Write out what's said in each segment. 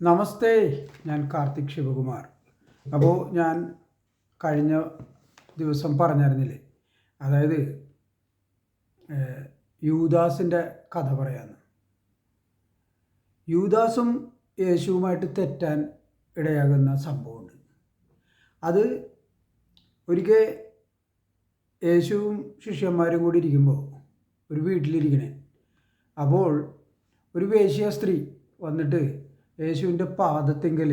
നമസ്തേ, ഞാൻ കാർത്തിക് ശിവകുമാർ. അപ്പോൾ ഞാൻ കഴിഞ്ഞ ദിവസം പറഞ്ഞിരുന്നില്ലേ, അതായത് യൂദാസിൻ്റെ കഥ പറയാമെന്ന്. യൂദാസും യേശുവുമായിട്ട് തെറ്റാൻ ഇടയാകുന്ന സംഭവമുണ്ട്. അത് ഒരിക്കൽ യേശുവും ശിഷ്യന്മാരും കൂടി ഇരിക്കുമ്പോൾ ഒരു വീട്ടിലിരിക്കണേ, അപ്പോൾ ഒരു വേശ്യ സ്ത്രീ വന്നിട്ട് യേശുവിൻ്റെ പാദത്തെങ്കിൽ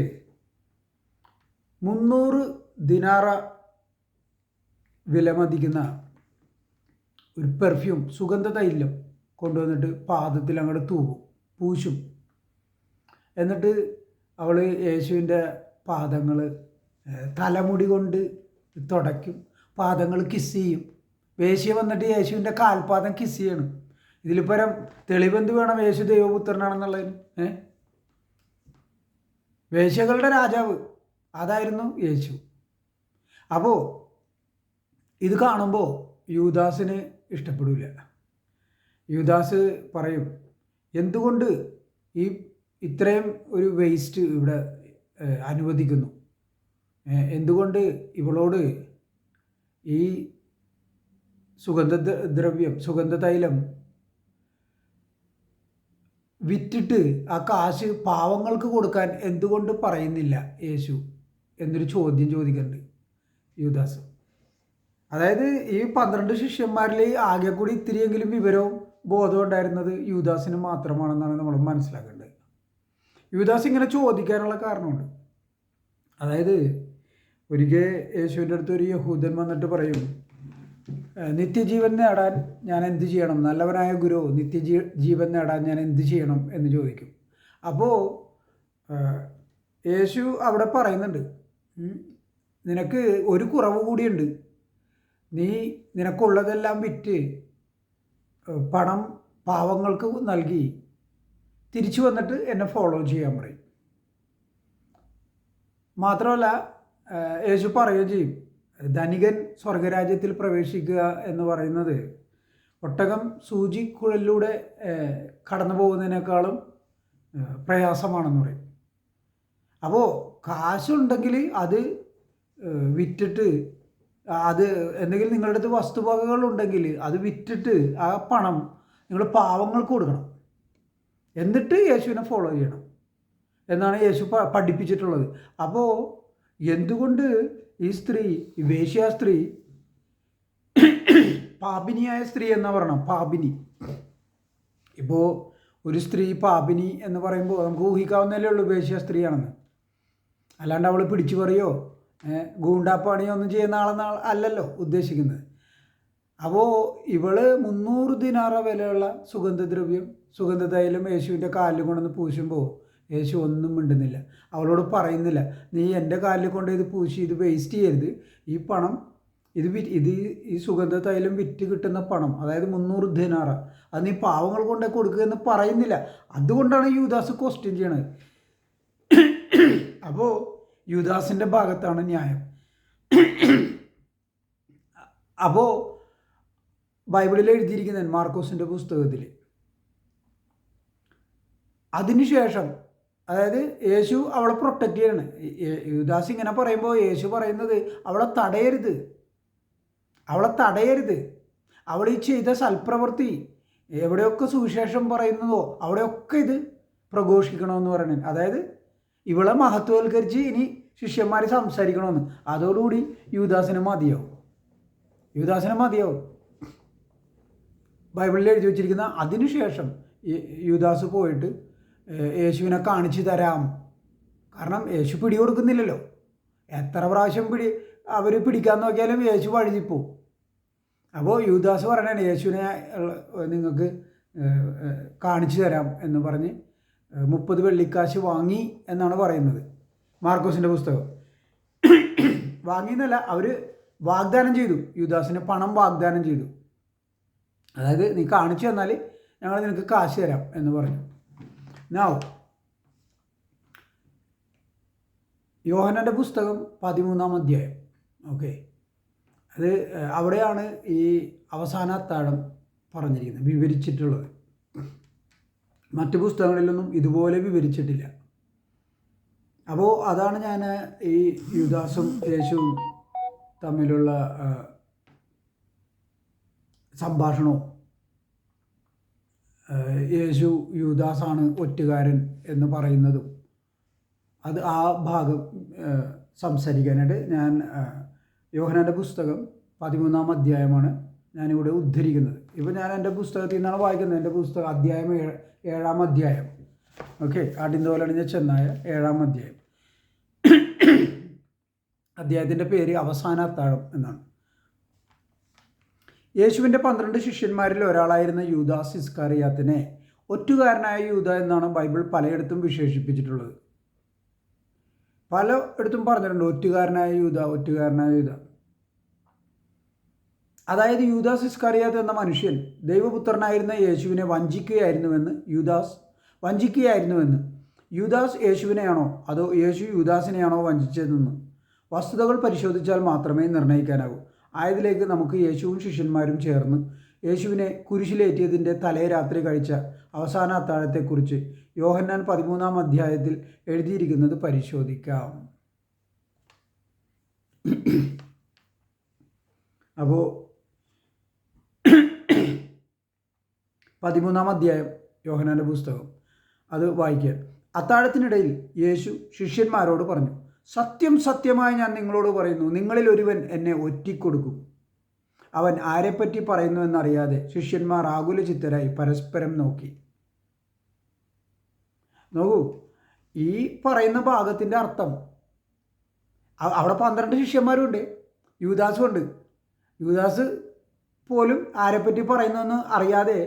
300 ദിനാറ വിലമതിക്കുന്ന ഒരു പെർഫ്യൂം, സുഗന്ധ തൈലം കൊണ്ടുവന്നിട്ട് പാദത്തിൽ അങ്ങോട്ട് പൂശും. എന്നിട്ട് അവൾ യേശുവിൻ്റെ പാദങ്ങൾ തലമുടി കൊണ്ട് തുടയ്ക്കും, പാദങ്ങൾ കിസ് ചെയ്യും. വേശ്യ വന്നിട്ട് യേശുവിൻ്റെ കാൽപാദം കിസ് ചെയ്യണം. ഇതിൽ പരം തെളിവെന്ത് വേണം യേശു ദൈവപുത്രനാണെന്നുള്ളതിന്? വേശ്യകളുടെ രാജാവ് അതായിരുന്നു യേശു. അപ്പോൾ ഇത് കാണുമ്പോൾ യൂദാസിന് ഇഷ്ടപ്പെടില്ല. യൂദാസ് പറയും, എന്തുകൊണ്ട് ഇത്രയും ഒരു വേസ്റ്റ് ഇവിടെ അനുവദിക്കുന്നു? എന്തുകൊണ്ട് ഇവളോട് ഈ സുഗന്ധ തൈലം വിറ്റിട്ട് ആ കാശ് പാവങ്ങൾക്ക് കൊടുക്കാൻ എന്തുകൊണ്ട് പറയുന്നില്ല യേശു എന്നൊരു ചോദ്യം ചോദിക്കുന്നുണ്ട് യൂദാസ്. അതായത് ഈ 12 ശിഷ്യന്മാരിൽ ആകെ കൂടി ഇത്തിരിയെങ്കിലും വിവരവും ബോധവും ഉണ്ടായിരുന്നത് യൂദാസിന് മാത്രമാണെന്നാണ് നമ്മൾ മനസ്സിലാക്കേണ്ടത്. യൂദാസ് ഇങ്ങനെ ചോദിക്കാനുള്ള കാരണമുണ്ട്. അതായത് ഒരിക്കൽ യേശുവിൻ്റെ അടുത്ത് ഒരു യഹൂദൻ വന്നിട്ട് പറയും, നിത്യജീവൻ നേടാൻ ഞാൻ എന്ത് ചെയ്യണം? നല്ലവനായ ഗുരു, നിത്യജീവൻ നേടാൻ ഞാൻ എന്ത് ചെയ്യണം എന്ന് ചോദിക്കും. അപ്പോൾ യേശു അവിടെ പറയുന്നുണ്ട്, നിനക്ക് ഒരു കുറവ് കൂടിയുണ്ട്. നിനക്കുള്ളതെല്ലാം വിറ്റ് പണം പാവങ്ങൾക്ക് നൽകി തിരിച്ചു വന്നിട്ട് എന്നെ ഫോളോ ചെയ്യാൻ പറയും. മാത്രമല്ല യേശു പറയുകയും ചെയ്യും, ധനികൻ സ്വർഗരാജ്യത്തിൽ പ്രവേശിക്കുക എന്ന് പറയുന്നത് ഒട്ടകം സൂചിക്കുഴലിലൂടെ കടന്നു പോകുന്നതിനേക്കാളും പ്രയാസമാണെന്ന് പറയും. അപ്പോൾ കാശുണ്ടെങ്കിൽ അത് വിറ്റിട്ട്, അത് എന്തെങ്കിലും നിങ്ങളുടെ അടുത്ത് വസ്തുവകകളുണ്ടെങ്കിൽ അത് വിറ്റിട്ട് ആ പണം നിങ്ങൾ പാവങ്ങൾക്ക് കൊടുക്കണം, എന്നിട്ട് യേശുവിനെ ഫോളോ ചെയ്യണം എന്നാണ് യേശു പഠിപ്പിച്ചിട്ടുള്ളത്. അപ്പോൾ എന്തുകൊണ്ട് ഈ സ്ത്രീ, ഈ വേശ്യാ സ്ത്രീ, പാപിനിയായ സ്ത്രീ എന്നാ പറയണം, പാപിനി. ഇപ്പോൾ ഒരു സ്ത്രീ പാപിനി എന്ന് പറയുമ്പോൾ നമുക്ക് ഊഹിക്കാവുന്നതല്ലേ ഉള്ളൂ വേശ്യാ സ്ത്രീയാണെന്ന്. അല്ലാണ്ട് അവൾ പിടിച്ചു പറയോ ഗൂണ്ടാപ്പണിയോ ഒന്നും ചെയ്യുന്ന അല്ലല്ലോ ഉദ്ദേശിക്കുന്നത്. അപ്പോൾ ഇവള് 300 ദിനാറ വിലയുള്ള സുഗന്ധ തൈലം യേശുവിൻ്റെ കാലിൽ കൊണ്ടുവന്ന് പൂശുമ്പോൾ യേശു ഒന്നും മിണ്ടുന്നില്ല. അവളോട് പറയുന്നില്ല, നീ എൻ്റെ കാലിൽ കൊണ്ട് ഇത് പൂശി, ഇത് വേസ്റ്റ് ചെയ്യരുത്, ഈ പണം ഈ സുഗന്ധ തൈലം വിറ്റ് കിട്ടുന്ന പണം, അതായത് 300 ദിനാറ, അത് നീ പാവങ്ങൾ കൊണ്ടേ കൊടുക്കുക എന്ന് പറയുന്നില്ല. അതുകൊണ്ടാണ് യൂദാസ് ക്വസ്റ്റ്യൻ ചെയ്യണത്. അപ്പോൾ യൂദാസിൻ്റെ ഭാഗത്താണ് ന്യായം. അപ്പോൾ ബൈബിളിൽ എഴുതിയിരിക്കുന്നത് മാർക്കോസിൻ്റെ പുസ്തകത്തിൽ, അതിനുശേഷം, അതായത് യേശു അവളെ പ്രൊട്ടക്റ്റ് ചെയ്യണം. യൂദാസ് ഇങ്ങനെ പറയുമ്പോൾ യേശു പറയുന്നത് അവളെ തടയരുത്. അവൾ ഈ ചെയ്ത സൽപ്രവൃത്തി എവിടെയൊക്കെ സുവിശേഷം പറയുന്നതോ അവിടെയൊക്കെ ഇത് പ്രഘോഷിക്കണമെന്ന് പറയുന്നത്. അതായത് ഇവളെ മഹത്വവൽക്കരിച്ച് ഇനി ശിഷ്യന്മാർ സംസാരിക്കണമെന്ന്. അതോടുകൂടി യൂദാസിന് മതിയാവും. ബൈബിളിൽ എഴുതി വച്ചിരിക്കുന്ന അതിനുശേഷം യൂദാസ് പോയിട്ട് യേശുവിനെ കാണിച്ചു തരാം. കാരണം യേശു പിടികൊടുക്കുന്നില്ലല്ലോ. എത്ര പ്രാവശ്യം അവർ പിടിക്കാൻ നോക്കിയാലും യേശു വഴുതിപ്പോവും. അപ്പോൾ യൂദാസ് പറയണേ, യേശുവിനെ നിങ്ങൾക്ക് കാണിച്ചു തരാം എന്ന് പറഞ്ഞ് 30 വെള്ളിക്കാശ് വാങ്ങി എന്നാണ് പറയുന്നത് മാർക്കോസിൻ്റെ പുസ്തകം. വാങ്ങിയെന്നല്ല, അവർ വാഗ്ദാനം ചെയ്തു, യൂദാസിന് പണം വാഗ്ദാനം ചെയ്തു. അതായത് നീ കാണിച്ചു തന്നാൽ ഞങ്ങൾ നിനക്ക് കാശ് തരാം എന്ന് പറഞ്ഞു. യോഹന്നാൻ്റെ പുസ്തകം 13-ാം അധ്യായം, ഓക്കെ, അത് അവിടെയാണ് ഈ അവസാന അത്താഴം പറഞ്ഞിരിക്കുന്നത്, വിവരിച്ചിട്ടുള്ളത്. മറ്റു പുസ്തകങ്ങളിലൊന്നും ഇതുപോലെ വിവരിച്ചിട്ടില്ല. അപ്പോൾ അതാണ് ഞാൻ ഈ യൂദാസും യേശുവും തമ്മിലുള്ള സംഭാഷണവും യേശു യൂദാസാണ് ഒറ്റുകാരൻ എന്ന് പറയുന്നതും അത് ആ ഭാഗം സംസാരിക്കാനായിട്ട് ഞാൻ യോഹന്നാൻ്റെ പുസ്തകം 13-ാം അധ്യായമാണ് ഞാനിവിടെ ഉദ്ധരിക്കുന്നത്. ഇപ്പോൾ ഞാൻ എൻ്റെ പുസ്തകത്തിൽ നിന്നാണ് വായിക്കുന്നത്. എൻ്റെ പുസ്തകം അധ്യായം 7-ാം അധ്യായം. ഓക്കെ, ആട്ടിൻതോലണിഞ്ഞ ചെന്നായ 7-ാം അധ്യായം. അധ്യായത്തിൻ്റെ പേര് അവസാന അത്താഴം എന്നാണ്. യേശുവിൻ്റെ 12 ശിഷ്യന്മാരിൽ ഒരാളായിരുന്ന യൂദാസ് ഇസ്കാരിയാത്തിനെ ഒറ്റുകാരനായ യൂദ എന്നാണ് ബൈബിൾ പലയിടത്തും വിശേഷിപ്പിച്ചിട്ടുള്ളത്. പലയിടത്തും പറഞ്ഞിട്ടുണ്ട് ഒറ്റുകാരനായ യൂദ, ഒറ്റുകാരനായ യൂദ. അതായത് യൂദാസ് ഇസ്കാരിയാത്ത് എന്ന മനുഷ്യൻ ദൈവപുത്രനായിരുന്ന യേശുവിനെ വഞ്ചിക്കുകയായിരുന്നുവെന്ന് യൂദാസ് യേശുവിനെയാണോ അതോ യേശു യൂദാസിനെയാണോ വഞ്ചിച്ചതെന്ന് വസ്തുതകൾ പരിശോധിച്ചാൽ മാത്രമേ നിർണ്ണയിക്കാനാകൂ. ആയതിലേക്ക് നമുക്ക് യേശുവും ശിഷ്യന്മാരും ചേർന്ന് യേശുവിനെ കുരിശിലേറ്റിയതിൻ്റെ തലേ രാത്രി കഴിച്ച അവസാന അത്താഴത്തെക്കുറിച്ച് യോഹന്നാൻ 13-ാം അധ്യായത്തിൽ എഴുതിയിരിക്കുന്നത് പരിശോധിക്കാം. അപ്പോൾ 13-ാം അധ്യായം യോഹന്നാൻ്റെ പുസ്തകം അത് വായിക്കാൻ. അത്താഴത്തിനിടയിൽ യേശു ശിഷ്യന്മാരോട് പറഞ്ഞു, സത്യം സത്യമായി ഞാൻ നിങ്ങളോട് പറയുന്നു, നിങ്ങളിൽ ഒരുവൻ എന്നെ ഒറ്റിക്കൊടുക്കും. അവൻ ആരെപ്പറ്റി പറയുന്നു എന്നറിയാതെ ശിഷ്യന്മാർ ആകുലചിത്തരായി പരസ്പരം നോക്കി. നോക്കൂ, ഈ പറയുന്ന ഭാഗത്തിൻ്റെ അർത്ഥം അവിടെ 12 ശിഷ്യന്മാരുണ്ട്, യൂദാസും ഉണ്ട്. യൂദാസ് പോലും ആരെപ്പറ്റി പറയുന്നതെന്ന് അറിയാതെ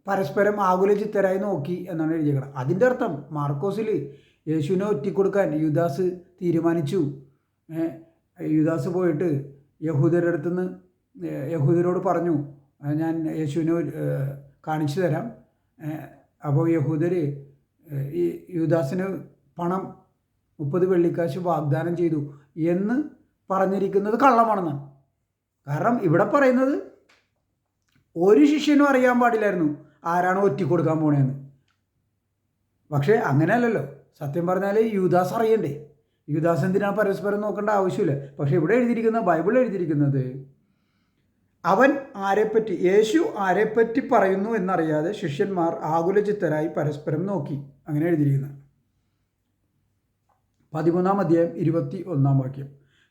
പരസ്പരം ആകുലചിത്തരായി നോക്കി എന്നാണ് എഴുതിയേക്കുന്നത്. അതിൻ്റെ അർത്ഥം മാർക്കോസിൽ യേശുവിനെ ഒറ്റിക്കൊടുക്കാൻ യൂദാസ് തീരുമാനിച്ചു. യൂദാസ് പോയിട്ട് യഹൂദരോട് പറഞ്ഞു, ഞാൻ യേശുവിനെ കാണിച്ചു തരാം. അപ്പോൾ യഹൂദർ ഈ യൂദാസിന് പണം 30 വെള്ളിക്കാശ് വാഗ്ദാനം ചെയ്തു എന്ന് പറഞ്ഞിരിക്കുന്നത് കള്ളമാണെന്നാണ്. കാരണം ഇവിടെ പറയുന്നത് ഒരു ശിഷ്യനും അറിയാൻ പാടില്ലായിരുന്നു ആരാണ് ഒറ്റിക്കൊടുക്കാൻ പോണേന്ന്. പക്ഷേ അങ്ങനെയല്ലല്ലോ, സത്യം പറഞ്ഞാൽ യൂദാസ് അറിയണ്ടേ. യൂദാസ് എന്തിനാണ് പരസ്പരം നോക്കേണ്ട ആവശ്യമില്ല. പക്ഷേ ഇവിടെ ബൈബിൾ എഴുതിയിരിക്കുന്നത് യേശു ആരെപ്പറ്റി പറയുന്നു എന്നറിയാതെ ശിഷ്യന്മാർ ആകുലചിത്തരായി പരസ്പരം നോക്കി. അങ്ങനെ എഴുതിയിരിക്കുന്നത് 13-ാം അധ്യായം 21-ാം വാക്യം.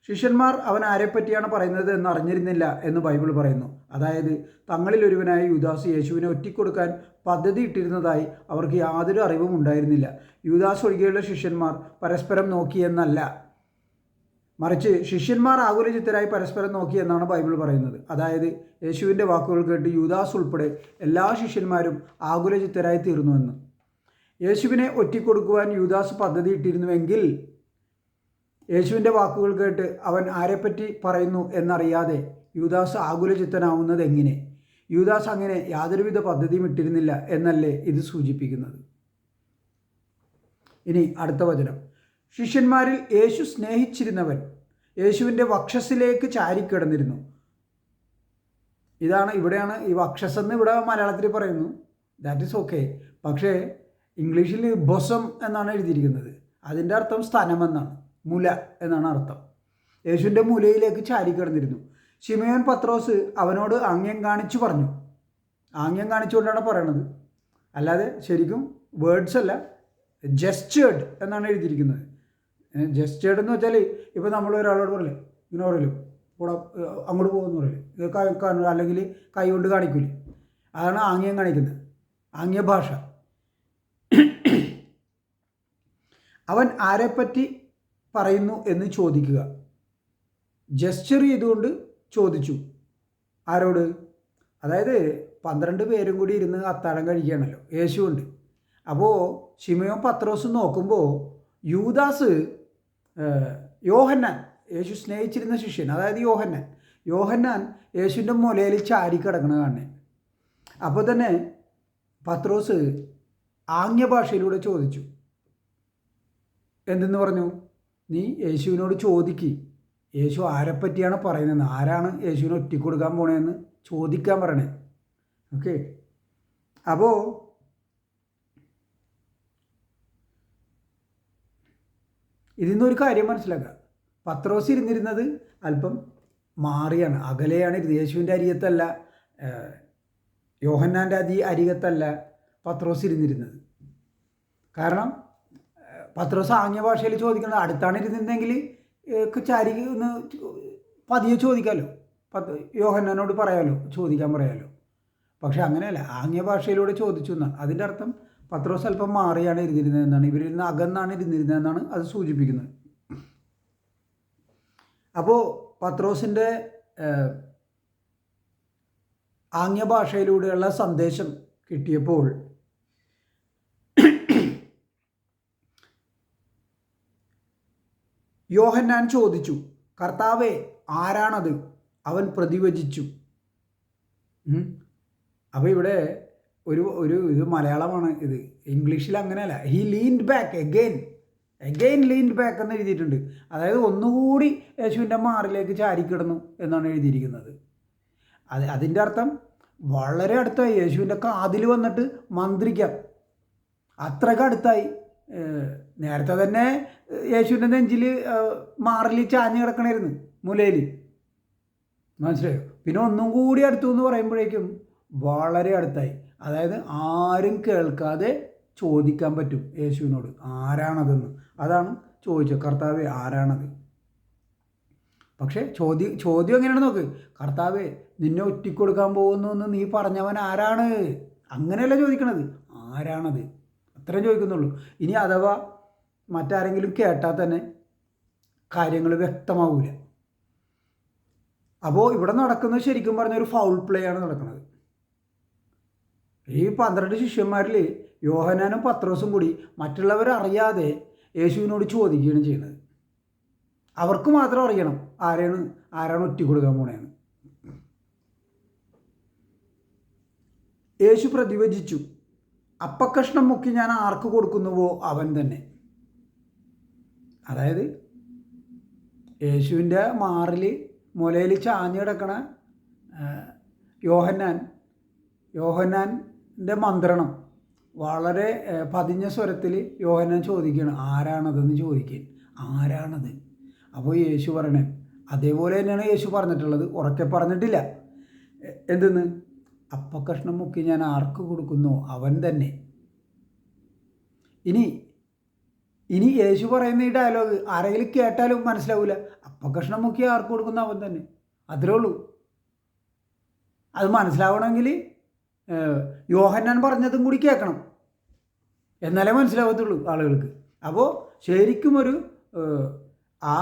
ശിഷ്യന്മാർ അവൻ ആരെപ്പറ്റിയാണ് പറയുന്നത് എന്ന് അറിഞ്ഞിരുന്നില്ല എന്ന് ബൈബിൾ പറയുന്നു. അതായത് തങ്ങളിൽ ഒരുവനായ യൂദാസ് യേശുവിനെ ഒറ്റിക്കൊടുക്കാൻ പദ്ധതി ഇട്ടിരുന്നതായി അവർക്ക് യാതൊരു അറിവും ഉണ്ടായിരുന്നില്ല. യൂദാസ് ഒഴികെയുള്ള ശിഷ്യന്മാർ പരസ്പരം നോക്കിയെന്നല്ല, മറിച്ച് ശിഷ്യന്മാർ ആകുലചിത്തരായി പരസ്പരം നോക്കിയെന്നാണ് ബൈബിൾ പറയുന്നത്. അതായത് യേശുവിൻ്റെ വാക്കുകൾ കേട്ട് യൂദാസ് ഉൾപ്പെടെ എല്ലാ ശിഷ്യന്മാരും ആകുലചിത്തരായി തീർന്നുവെന്ന്. യേശുവിനെ ഒറ്റിക്കൊടുക്കുവാൻ യൂദാസ് പദ്ധതി ഇട്ടിരുന്നുവെങ്കിൽ യേശുവിൻ്റെ വാക്കുകൾ കേട്ട് അവൻ ആരെപ്പറ്റി പറയുന്നു എന്നറിയാതെ യൂദാസ് ആകുലചിത്തനാവുന്നത് എങ്ങനെ? യൂദാസ് അങ്ങനെ യാതൊരുവിധ പദ്ധതിയും ഇട്ടിരുന്നില്ല എന്നല്ലേ ഇത് സൂചിപ്പിക്കുന്നത്. ഇനി അടുത്ത വചനം. ശിഷ്യന്മാരിൽ യേശു സ്നേഹിച്ചിരുന്നവൻ യേശുവിൻ്റെ വക്ഷസ്സിലേക്ക് ചാരിക്കിടന്നിരുന്നു. ഇവിടെയാണ് ഈ വക്ഷസെന്ന് ഇവിടെ മലയാളത്തിൽ പറയുന്നു. That is okay. പക്ഷേ ഇംഗ്ലീഷിൽ ബൊസം എന്നാണ് എഴുതിയിരിക്കുന്നത്. അതിൻ്റെ അർത്ഥം സ്ഥലമെന്നാണ്, മുല എന്നാണ് അർത്ഥം. യേശുവിൻ്റെ മുലയിലേക്ക് ചാരിക്കിടന്നിരുന്നു. ശിമയോൻ പത്രോസ് അവനോട് ആംഗ്യം കാണിച്ചു പറഞ്ഞു. ആംഗ്യം കാണിച്ചുകൊണ്ടാണ് പറയണത്, അല്ലാതെ ശരിക്കും വേർഡ്സ് അല്ല, ജെസ്റ്റേർഡ് എന്നാണ് എഴുതിയിരിക്കുന്നത്. ജെസ്റ്റേർഡ് എന്ന് വെച്ചാൽ ഇപ്പോൾ നമ്മൾ ഒരാളോട് പറയില്ലേ, ഇങ്ങനെ പറയല്ലോ, കൂടെ അങ്ങോട്ട് പോകുമെന്ന് പറയില്ലേ, അല്ലെങ്കിൽ കൈ കൊണ്ട് കാണിക്കൂലേ, അതാണ് ആംഗ്യം കാണിക്കുന്നത്, ആംഗ്യ ഭാഷ. അവൻ ആരെപ്പറ്റി പറയുന്നു എന്ന് ചോദിക്കുക. ജെസ്റ്റർ ചെയ്തുകൊണ്ട് ചോദിച്ചു. ആരോട്? അതായത് 12 പേരും കൂടി ഇരുന്ന് അത്താഴം കഴിക്കുകയാണല്ലോ, യേശുവുണ്ട്. അപ്പോൾ ശിമയോൻ പത്രോസ് നോക്കുമ്പോൾ യൂദാസ്, യോഹന്നാൻ, യേശു സ്നേഹിച്ചിരുന്ന ശിഷ്യൻ, അതായത് യോഹന്നാൻ യേശുവിൻ്റെ മുലയിൽ ചാരിക്കിടക്കണ കാണുന്നത്. അപ്പോൾ തന്നെ പത്രോസ് ആംഗ്യഭാഷയിലൂടെ ചോദിച്ചു. എന്തെന്ന് പറഞ്ഞു? നീ യേശുവിനോട് ചോദിക്ക്, യേശു ആരെപ്പറ്റിയാണ് പറയുന്നതെന്ന്, ആരാണ് യേശുവിനെ ഒറ്റിക്കൊടുക്കാൻ പോണതെന്ന് ചോദിക്കാൻ പറയണേ. ഓക്കെ, അപ്പോൾ ഇതിൽ നിന്നൊരു കാര്യം മനസ്സിലാക്കുക, പത്രോസ് ഇരുന്നിരുന്നത് അല്പം മാറിയാണ്, അകലെയാണ്. യേശുവിൻ്റെ അരികത്തല്ല, യോഹന്നാൻ്റെ അരികത്തല്ല പത്രോസ് ഇരുന്നിരുന്നത്. കാരണം പത്രോസ് ആംഗ്യ ഭാഷയിൽ ചോദിക്കുന്നത്, അടുത്താണ് ഇരുന്നിരുന്നെങ്കിൽ ചാരി ഒന്ന് പതിയെ ചോദിക്കാമല്ലോ, യോഹന്നാനോട് പറയാമല്ലോ, ചോദിക്കാൻ പറയാമല്ലോ. പക്ഷെ അങ്ങനെയല്ല, ആംഗ്യ ഭാഷയിലൂടെ ചോദിച്ചു എന്നാണ്. അതിൻ്റെ അർത്ഥം പത്രോസ് അല്പം മാറിയാണ് ഇരുന്നിരുന്നതെന്നാണ്, ഇവരിൽ നിന്ന് അകന്നാണ് ഇരുന്നിരുന്നതെന്നാണ് അത് സൂചിപ്പിക്കുന്നത്. അപ്പോൾ പത്രോസിൻ്റെ ആംഗ്യഭാഷയിലൂടെയുള്ള സന്ദേശം കിട്ടിയപ്പോൾ യോഹന്നാൻ ചോദിച്ചു, കർത്താവേ ആരാണത്? അവൻ പ്രതിവചിച്ചു. അപ്പോൾ ഇവിടെ ഇത് മലയാളമാണ്, ഇത് ഇംഗ്ലീഷിൽ അങ്ങനെയല്ല. He leaned back again leaned back എന്ന് എഴുതിയിട്ടുണ്ട്. അതായത് ഒന്നുകൂടി യേശുവിൻ്റെ മാറിലേക്ക് ചാരിക്കിടന്നു എന്നാണ് എഴുതിയിരിക്കുന്നത്. അതിൻ്റെ അർത്ഥം വളരെ അടുത്തായി, യേശുവിൻ്റെ കാതിൽ വന്നിട്ട് മന്ത്രിക്കാം, അത്രയ്ക്ക് അടുത്തായി. നേരത്തെ തന്നെ യേശുവിൻ്റെ നെഞ്ചിൽ മാറിൽ ചാഞ്ഞ് കിടക്കണമായിരുന്നു, മുലയിൽ, മനസ്സിലായോ? പിന്നെ ഒന്നും കൂടി അടുത്തു എന്ന് പറയുമ്പോഴേക്കും വളരെ അടുത്തായി. അതായത് ആരും കേൾക്കാതെ ചോദിക്കാൻ പറ്റും യേശുവിനോട്, ആരാണതെന്ന്. അതാണ് ചോദിച്ചത്, കർത്താവേ ആരാണത്? പക്ഷേ ചോദ്യം എങ്ങനെയാണ് നോക്ക്, കർത്താവേ നിന്നെ ഒറ്റിക്കൊടുക്കാൻ പോകുന്നു എന്ന് നീ പറഞ്ഞവൻ ആരാണ്? അങ്ങനെയല്ല ചോദിക്കണത്, ആരാണത് അത്രയും ചോദിക്കുന്നുള്ളൂ. ഇനി അഥവാ മറ്റാരെങ്കിലും കേട്ടാൽ തന്നെ കാര്യങ്ങൾ വ്യക്തമാവില്ല. അപ്പോൾ ഇവിടെ നടക്കുന്നത് ശരിക്കും പറഞ്ഞൊരു ഫൗൾ പ്ലേ ആണ് നടക്കുന്നത്. ഈ 12 ശിഷ്യന്മാരിൽ യോഹന്നാനും പത്രോസും കൂടി മറ്റുള്ളവരറിയാതെ യേശുവിനോട് ചോദിക്കുകയാണ് ചെയ്യുന്നത്. അവർക്ക് മാത്രം അറിയണം ആരാണ് ഒറ്റ കൊടുക്കാൻ പോണേന്ന്. യേശു പ്രതിവചിച്ചു, അപ്പക്കഷ്ണം മുക്കി ഞാൻ ആർക്ക് കൊടുക്കുന്നുവോ അവൻ തന്നെ. അതായത് യേശുവിൻ്റെ മാറിൽ മുലയിൽ ചാഞ്ഞ് കിടക്കണ യോഹന്നാൻ്റെ മന്ത്രണം വളരെ പതിഞ്ഞ സ്വരത്തിൽ യോഹന്നാൻ ചോദിക്കുകയാണ്, ആരാണതെന്ന് ചോദിക്കുകയാണ്, ആരാണത്? അപ്പോൾ യേശു പറയണേ അതേപോലെ തന്നെയാണ് യേശു പറഞ്ഞിട്ടുള്ളത്, ഉറക്കെ പറഞ്ഞിട്ടില്ല. എന്തെന്ന്? അപ്പക്കഷ്ണം മുക്കി ഞാൻ ആർക്ക് കൊടുക്കുന്നോ അവൻ തന്നെ. ഇനി യേശു പറയുന്ന ഈ ഡയലോഗ് ആരെങ്കിലും കേട്ടാലും മനസ്സിലാവില്ല. അപ്പക്കഷ്ണം മുക്കി ആർക്ക് കൊടുക്കുന്ന അവൻ തന്നെ, അത്രേ ഉള്ളൂ. അത് മനസ്സിലാവണമെങ്കിൽ യോഹന്നാൻ പറഞ്ഞതും കൂടി കേൾക്കണം, എന്നാലേ മനസ്സിലാവത്തുള്ളൂ ആളുകൾക്ക്. അപ്പോൾ ശരിക്കും ആ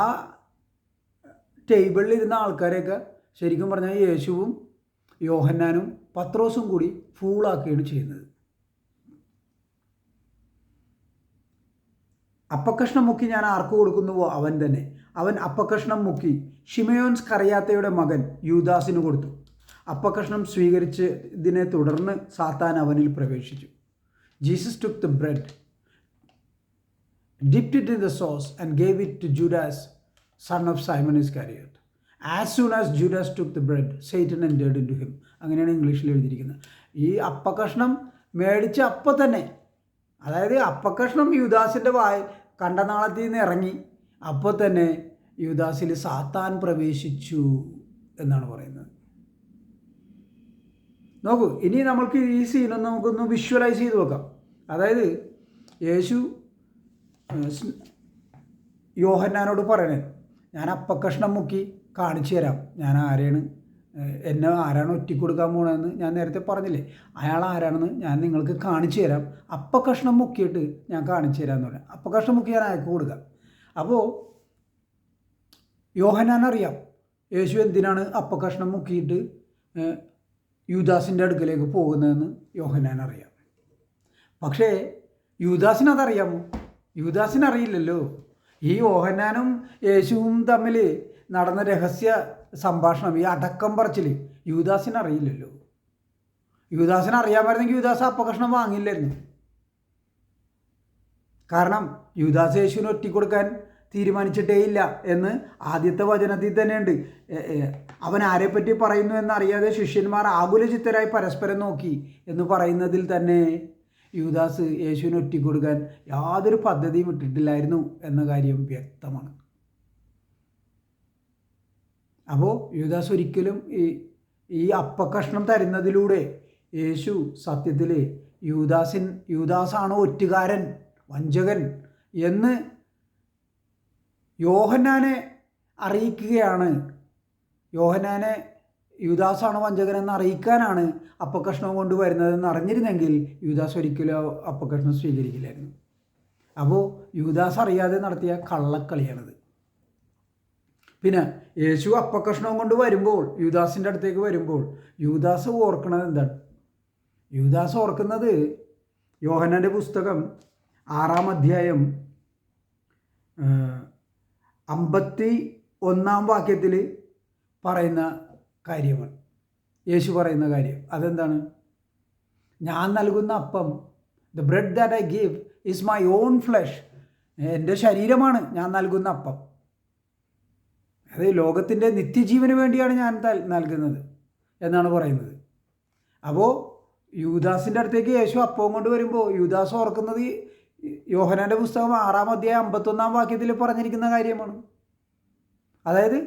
ടേബിളിൽ ഇരുന്ന ആൾക്കാരെയൊക്കെ ശരിക്കും പറഞ്ഞാൽ യേശുവും യോഹന്നാനും പത്രോസും കൂടി ഫൂളാക്കുകയാണ് ചെയ്യുന്നത്. അപ്പക്കഷ്ണം മുക്കി ഞാൻ ആർക്ക് കൊടുക്കുന്നുവോ അവൻ തന്നെ. അവൻ അപ്പക്കഷ്ണം മുക്കി ഷിമയോൻ സ്കറിയാത്തയുടെ മകൻ യൂദാസിന് കൊടുത്തു. അപ്പക്കഷ്ണം സ്വീകരിച്ചതിനെ തുടർന്ന് സാത്താൻ അവനിൽ പ്രവേശിച്ചു. Jesus took the bread, dipped it in the sauce and gave it to Judas, son of Simon Iscariot. As soon as Judas took the bread, Satan entered into him. അങ്ങനെയാണ് ഇംഗ്ലീഷിൽ എഴുതിയിരിക്കുന്നത്. ഈ അപ്പക്കഷ്ണം മേടിച്ച അപ്പം തന്നെ, അതായത് അപ്പക്കഷ്ണം യൂദാസിൻ്റെ കണ്ടനാളത്തിൽ നിന്ന് ഇറങ്ങി അപ്പോൾ തന്നെ യൂദാസിൽ സാത്താൻ പ്രവേശിച്ചു എന്നാണ് പറയുന്നത്. നോക്കൂ, ഇനി നമ്മൾക്ക് ഈ സീനൊന്ന് നമുക്കൊന്ന് വിഷ്വലൈസ് ചെയ്ത് നോക്കാം. അതായത് യേശു യോഹന്നാനോട് പറയണേ, ഞാൻ അപ്പക്കഷ്ണം മുക്കി കാണിച്ചു തരാം, ഞാൻ ആരാണ് ഒറ്റിക്കൊടുക്കാൻ പോകണമെന്ന് ഞാൻ നേരത്തെ പറഞ്ഞില്ലേ, അയാൾ ആരാണെന്ന് ഞാൻ നിങ്ങൾക്ക് കാണിച്ചു തരാം, അപ്പക്കഷ്ണം മുക്കിയിട്ട് ഞാൻ കാണിച്ചു തരാമെന്ന് പറയാം. അപ്പക്കഷ്ണം മുക്കി ഞാൻ അയാൾക്ക് കൊടുക്കാം. അപ്പോൾ യോഹന്നാൻ അറിയാം യേശു എന്തിനാണ് അപ്പക്കഷ്ണം മുക്കിയിട്ട് യൂദാസിൻ്റെ അടുക്കലേക്ക് പോകുന്നതെന്ന് യോഹന്നാൻ അറിയാം. പക്ഷേ യൂദാസിന് അതറിയാമോ? യൂദാസിനറിയില്ലല്ലോ. ഈ യോഹന്നാനും യേശുവും തമ്മിൽ നടന്ന രഹസ്യ സംഭാഷണം, ഈ അടക്കം പറച്ചിൽ യൂദാസിനറിയില്ലല്ലോ. യൂദാസിനറിയാമായിരുന്നെങ്കിൽ യൂദാസ് അപ്പക്കഷ്ണം വാങ്ങില്ലായിരുന്നു. കാരണം യൂദാസ് യേശുവിന് ഒറ്റിക്കൊടുക്കാൻ തീരുമാനിച്ചിട്ടേ ഇല്ല എന്ന് ആദ്യത്തെ വചനത്തിൽ തന്നെയുണ്ട്. അവൻ ആരെപ്പറ്റി പറയുന്നു എന്നറിയാതെ ശിഷ്യന്മാർ ആകുലചിത്തരായി പരസ്പരം നോക്കി എന്ന് പറയുന്നതിൽ തന്നെ യൂദാസ് യേശുവിനെ ഒറ്റിക്കൊടുക്കാൻ യാതൊരു പദ്ധതിയും ഇട്ടിട്ടില്ലായിരുന്നു എന്ന കാര്യം വ്യക്തമാണ്. അപ്പോൾ യൂദാസ് ഒരിക്കലും ഈ അപ്പക്കഷ്ണം തരുന്നതിലൂടെ യേശു സത്യത്തിൽ യൂദാസാണോ ഒറ്റുകാരൻ, വഞ്ചകൻ എന്ന് യോഹന്നാനെ അറിയിക്കുകയാണ്. യോഹന്നാനെ യൂദാസാണോ വഞ്ചകൻ എന്ന് അറിയിക്കാനാണ് അപ്പക്കഷ്ണം കൊണ്ട് വരുന്നതെന്ന് അറിഞ്ഞിരുന്നെങ്കിൽ യൂദാസ് ഒരിക്കലും അപ്പക്കഷ്ണം സ്വീകരിക്കില്ലായിരുന്നു. അപ്പോൾ യൂദാസ് അറിയാതെ നടത്തിയ കള്ളക്കളിയാണിത്. പിന്നെ യേശു അപ്പക്കഷ്ണവും കൊണ്ട് വരുമ്പോൾ, യൂദാസിൻ്റെ അടുത്തേക്ക് വരുമ്പോൾ യൂദാസ് ഓർക്കുന്നത് എന്താണ്? യൂദാസ് ഓർക്കുന്നത് യോഹന്നാൻ്റെ പുസ്തകം 6-ാം അധ്യായം 51-ാം വാക്യത്തിൽ പറയുന്ന കാര്യമാണ്. യേശു പറയുന്ന കാര്യം അതെന്താണ്? ഞാൻ നൽകുന്ന അപ്പം, the bread that I give is my own flesh, എൻ്റെ ശരീരമാണ് ഞാൻ നൽകുന്ന അപ്പം. അത് ലോകത്തിൻ്റെ നിത്യജീവന് വേണ്ടിയാണ് ഞാൻ നൽകുന്നത് എന്നാണ് പറയുന്നത്. അപ്പോൾ യൂദാസിൻ്റെ അടുത്തേക്ക് യേശു അപ്പവും കൊണ്ട് വരുമ്പോൾ യൂദാസ് ഓർക്കുന്നത് യോഹന്നാൻ്റെ പുസ്തകം 6-ാം അധ്യായം 51-ാം വാക്യത്തിൽ പറഞ്ഞിരിക്കുന്ന കാര്യമാണ്. അതായത്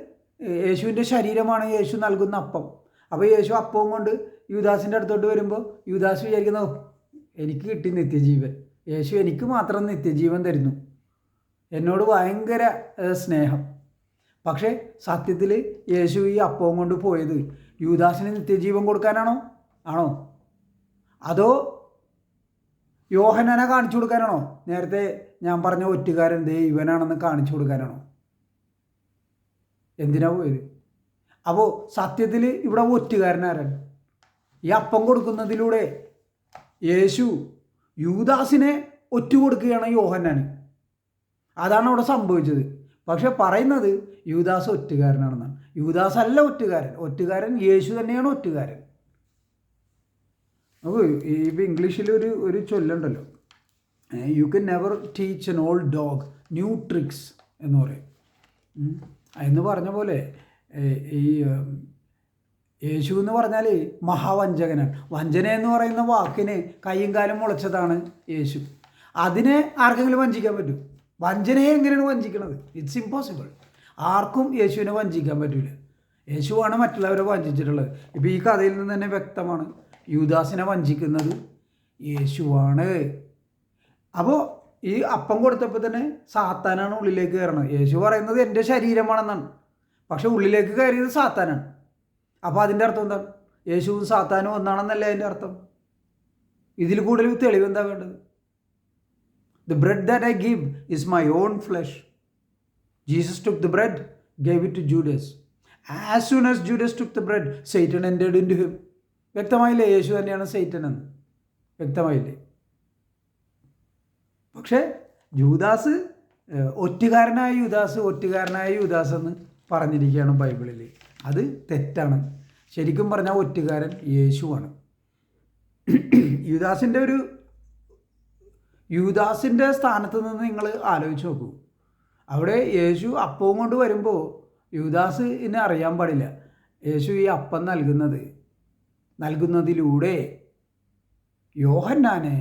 യേശുവിൻ്റെ ശരീരമാണ് യേശു നൽകുന്ന അപ്പം. അപ്പോൾ യേശു അപ്പവും കൊണ്ട് യൂദാസിൻ്റെ അടുത്തോട്ട് വരുമ്പോൾ യൂദാസ് വിചാരിക്കുന്നു, എനിക്ക് കിട്ടി നിത്യജീവൻ, യേശു എനിക്ക് മാത്രം നിത്യജീവൻ തരുന്നു, എന്നോട് ഭയങ്കര സ്നേഹം. പക്ഷേ സത്യത്തിൽ യേശു ഈ അപ്പവും കൊണ്ട് പോയത് യൂദാസിന് നിത്യജീവൻ കൊടുക്കാനാണോ? അതോ യോഹന്നാനെ കാണിച്ചു കൊടുക്കാനാണോ? നേരത്തെ ഞാൻ പറഞ്ഞ ഒറ്റുകാരൻ ദേ ഇവനാണെന്ന് കാണിച്ചു കൊടുക്കാനാണോ? എന്തിനാ പോയത്? അപ്പോൾ സത്യത്തിൽ ഇവിടെ ഒറ്റുകാരനാരാണ്? ഈ അപ്പം കൊടുക്കുന്നതിലൂടെ യേശു യൂദാസിനെ ഒറ്റുകൊടുക്കുകയാണ് യോഹന്നാന്. അതാണ് അവിടെ സംഭവിച്ചത്. പക്ഷെ പറയുന്നത് യൂദാസ് ഒറ്റുകാരനാണെന്നാണ്. യൂദാസ് അല്ല ഒറ്റുകാരൻ യേശു തന്നെയാണ് ഒറ്റുകാരൻ. അപ്പോൾ ഇപ്പോൾ ഇംഗ്ലീഷിൽ ഒരു ചൊല്ലുണ്ടല്ലോ, you can never teach an old dog new tricks എന്ന് പറയും. എന്ന് പറഞ്ഞ പോലെ ഈ യേശു എന്ന് പറഞ്ഞാൽ മഹാവഞ്ചകനാണ്. വഞ്ചന എന്ന് പറയുന്ന വാക്കിന് കയ്യും കാലും മുളച്ചതാണ് യേശു. അതിനെ ആർക്കെങ്കിലും വഞ്ചിക്കാൻ പറ്റും? വഞ്ചനയെ എങ്ങനെയാണ് വഞ്ചിക്കണത്? It's impossible. ആർക്കും യേശുവിനെ വഞ്ചിക്കാൻ പറ്റില്ല. യേശുവാണ് മറ്റുള്ളവരെ വഞ്ചിച്ചിട്ടുള്ളത്. ഇപ്പോൾ ഈ കഥയിൽ നിന്ന് തന്നെ വ്യക്തമാണ്, യൂദാസിനെ വഞ്ചിക്കുന്നത് യേശുവാണ്. അപ്പോൾ ഈ അപ്പം കൊടുത്തപ്പോൾ തന്നെ സാത്താനാണ് ഉള്ളിലേക്ക് കയറണത്. യേശു പറയുന്നത് എൻ്റെ ശരീരമാണെന്നാണ്, പക്ഷെ ഉള്ളിലേക്ക് കയറിയത് സാത്താനാണ്. അപ്പോൾ അതിൻ്റെ അർത്ഥം എന്താണ്? യേശുവും സാത്താനും ഒന്നാണെന്നല്ലേ അതിൻ്റെ അർത്ഥം. ഇതിൽ കൂടുതൽ തെളിവ് എന്താ വേണ്ടത്? The bread that I give is my own flesh. Jesus took the bread, gave it to Judas. As soon as Judas took the bread, Satan entered into him. വ്യക്തമായില്ലേ യേശു തന്നെയാണ് സൈറ്റൻ എന്ന്? വ്യക്തമായില്ലേ? പക്ഷേ യൂദാസ് ഒറ്റുകാരനായ യൂദാസ് എന്ന് പറഞ്ഞിരിക്കുകയാണ് ബൈബിളിൽ. അത് തെറ്റാണ്. ശരിക്കും പറഞ്ഞാൽ ഒറ്റുകാരൻ യേശുവാണ്. യൂദാസിൻ്റെ സ്ഥാനത്ത് നിന്ന് നിങ്ങൾ ആലോചിച്ച് നോക്കൂ. അവിടെ യേശു അപ്പവും കൊണ്ട് വരുമ്പോൾ യൂദാസിനെ അറിയാൻ പാടില്ല യേശു ഈ അപ്പം നൽകുന്നതിലൂടെ യോഹന്നാനെ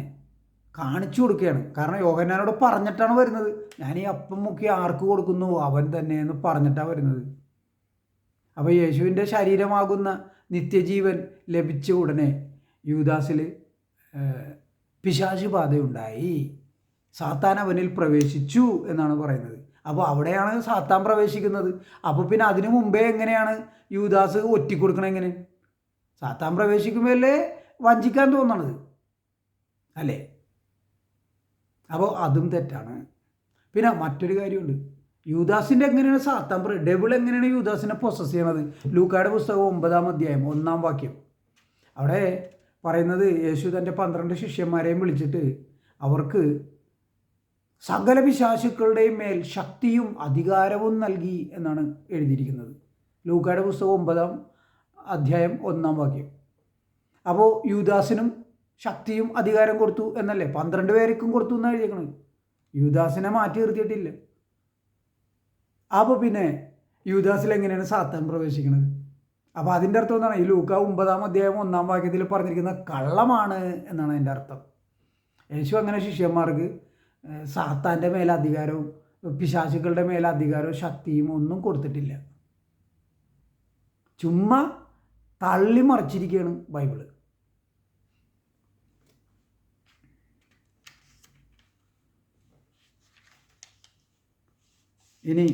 കാണിച്ചു കൊടുക്കുകയാണ്. കാരണം യോഹന്നാനോട് പറഞ്ഞിട്ടാണ് വരുന്നത്, ഞാൻ ഈ അപ്പം മുക്കി ആർക്ക് കൊടുക്കുന്നു അവൻ തന്നെ എന്ന് പറഞ്ഞിട്ടാണ് വരുന്നത്. അപ്പോൾ യേശുവിൻ്റെ ശരീരമാകുന്ന നിത്യജീവൻ ലഭിച്ച ഉടനെ യൂദാസിൽ പിശാച് ബാധയുണ്ടായി, സാത്താൻ അവനിൽ പ്രവേശിച്ചു എന്നാണ് പറയുന്നത്. അപ്പോൾ അവിടെയാണ് സാത്താൻ പ്രവേശിക്കുന്നത്. അപ്പോൾ പിന്നെ അതിനു മുമ്പേ എങ്ങനെയാണ് യൂദാസ് ഒറ്റിക്കൊടുക്കണം? എങ്ങനെ? സാത്താൻ പ്രവേശിക്കുമ്പോഴല്ലേ വഞ്ചിക്കാൻ തോന്നണത് അല്ലേ? അപ്പോൾ അതും തെറ്റാണ്. പിന്നെ മറ്റൊരു കാര്യമുണ്ട്, യൂദാസിൻ്റെ എങ്ങനെയാണ് ഡെവിൾ എങ്ങനെയാണ് യൂദാസിനെ പൊസസ് ചെയ്യണത്? ലൂക്കായുടെ പുസ്തകം 9-ാം അധ്യായം 1-ാം വാക്യം. അവിടെ പറയുന്നത് യേശു തൻ്റെ 12 ശിഷ്യന്മാരെയും വിളിച്ചിട്ട് അവർക്ക് സകല പിശാചുക്കളുടെയും മേൽ ശക്തിയും അധികാരവും നൽകി എന്നാണ് എഴുതിയിരിക്കുന്നത്. ലൂക്കായുടെ പുസ്തകം 9-ാം അധ്യായം 1-ാം വാക്യം. അപ്പോൾ യൂദാസിനും ശക്തിയും അധികാരം കൊടുത്തു എന്നല്ലേ? 12 പേർക്കും കൊടുത്തു എന്നാണ് എഴുതിയിരിക്കുന്നത്. യൂദാസിനെ മാറ്റി നിർത്തിയിട്ടില്ല. അപ്പോൾ പിന്നെ യൂദാസിൽ എങ്ങനെയാണ് സാത്താൻ പ്രവേശിക്കുന്നത്? അപ്പോൾ അതിൻ്റെ അർത്ഥം എന്താണ്? ഈ ലൂക്ക 9-ാം അധ്യായം 1-ാം വാക്യത്തിൽ പറഞ്ഞിരിക്കുന്ന കള്ളമാണ് എന്നാണ് അതിൻ്റെ അർത്ഥം. യേശു അങ്ങനെ ശിഷ്യന്മാർക്ക് സാത്താൻ്റെ മേലെ അധികാരവും പിശാചുക്കളുടെ മേലെ അധികാരവും ശക്തിയും ഒന്നും കൊടുത്തിട്ടില്ല. ചുമ്മാ തള്ളി മറിച്ചിരിക്കുകയാണ് ബൈബിള്. ഇനി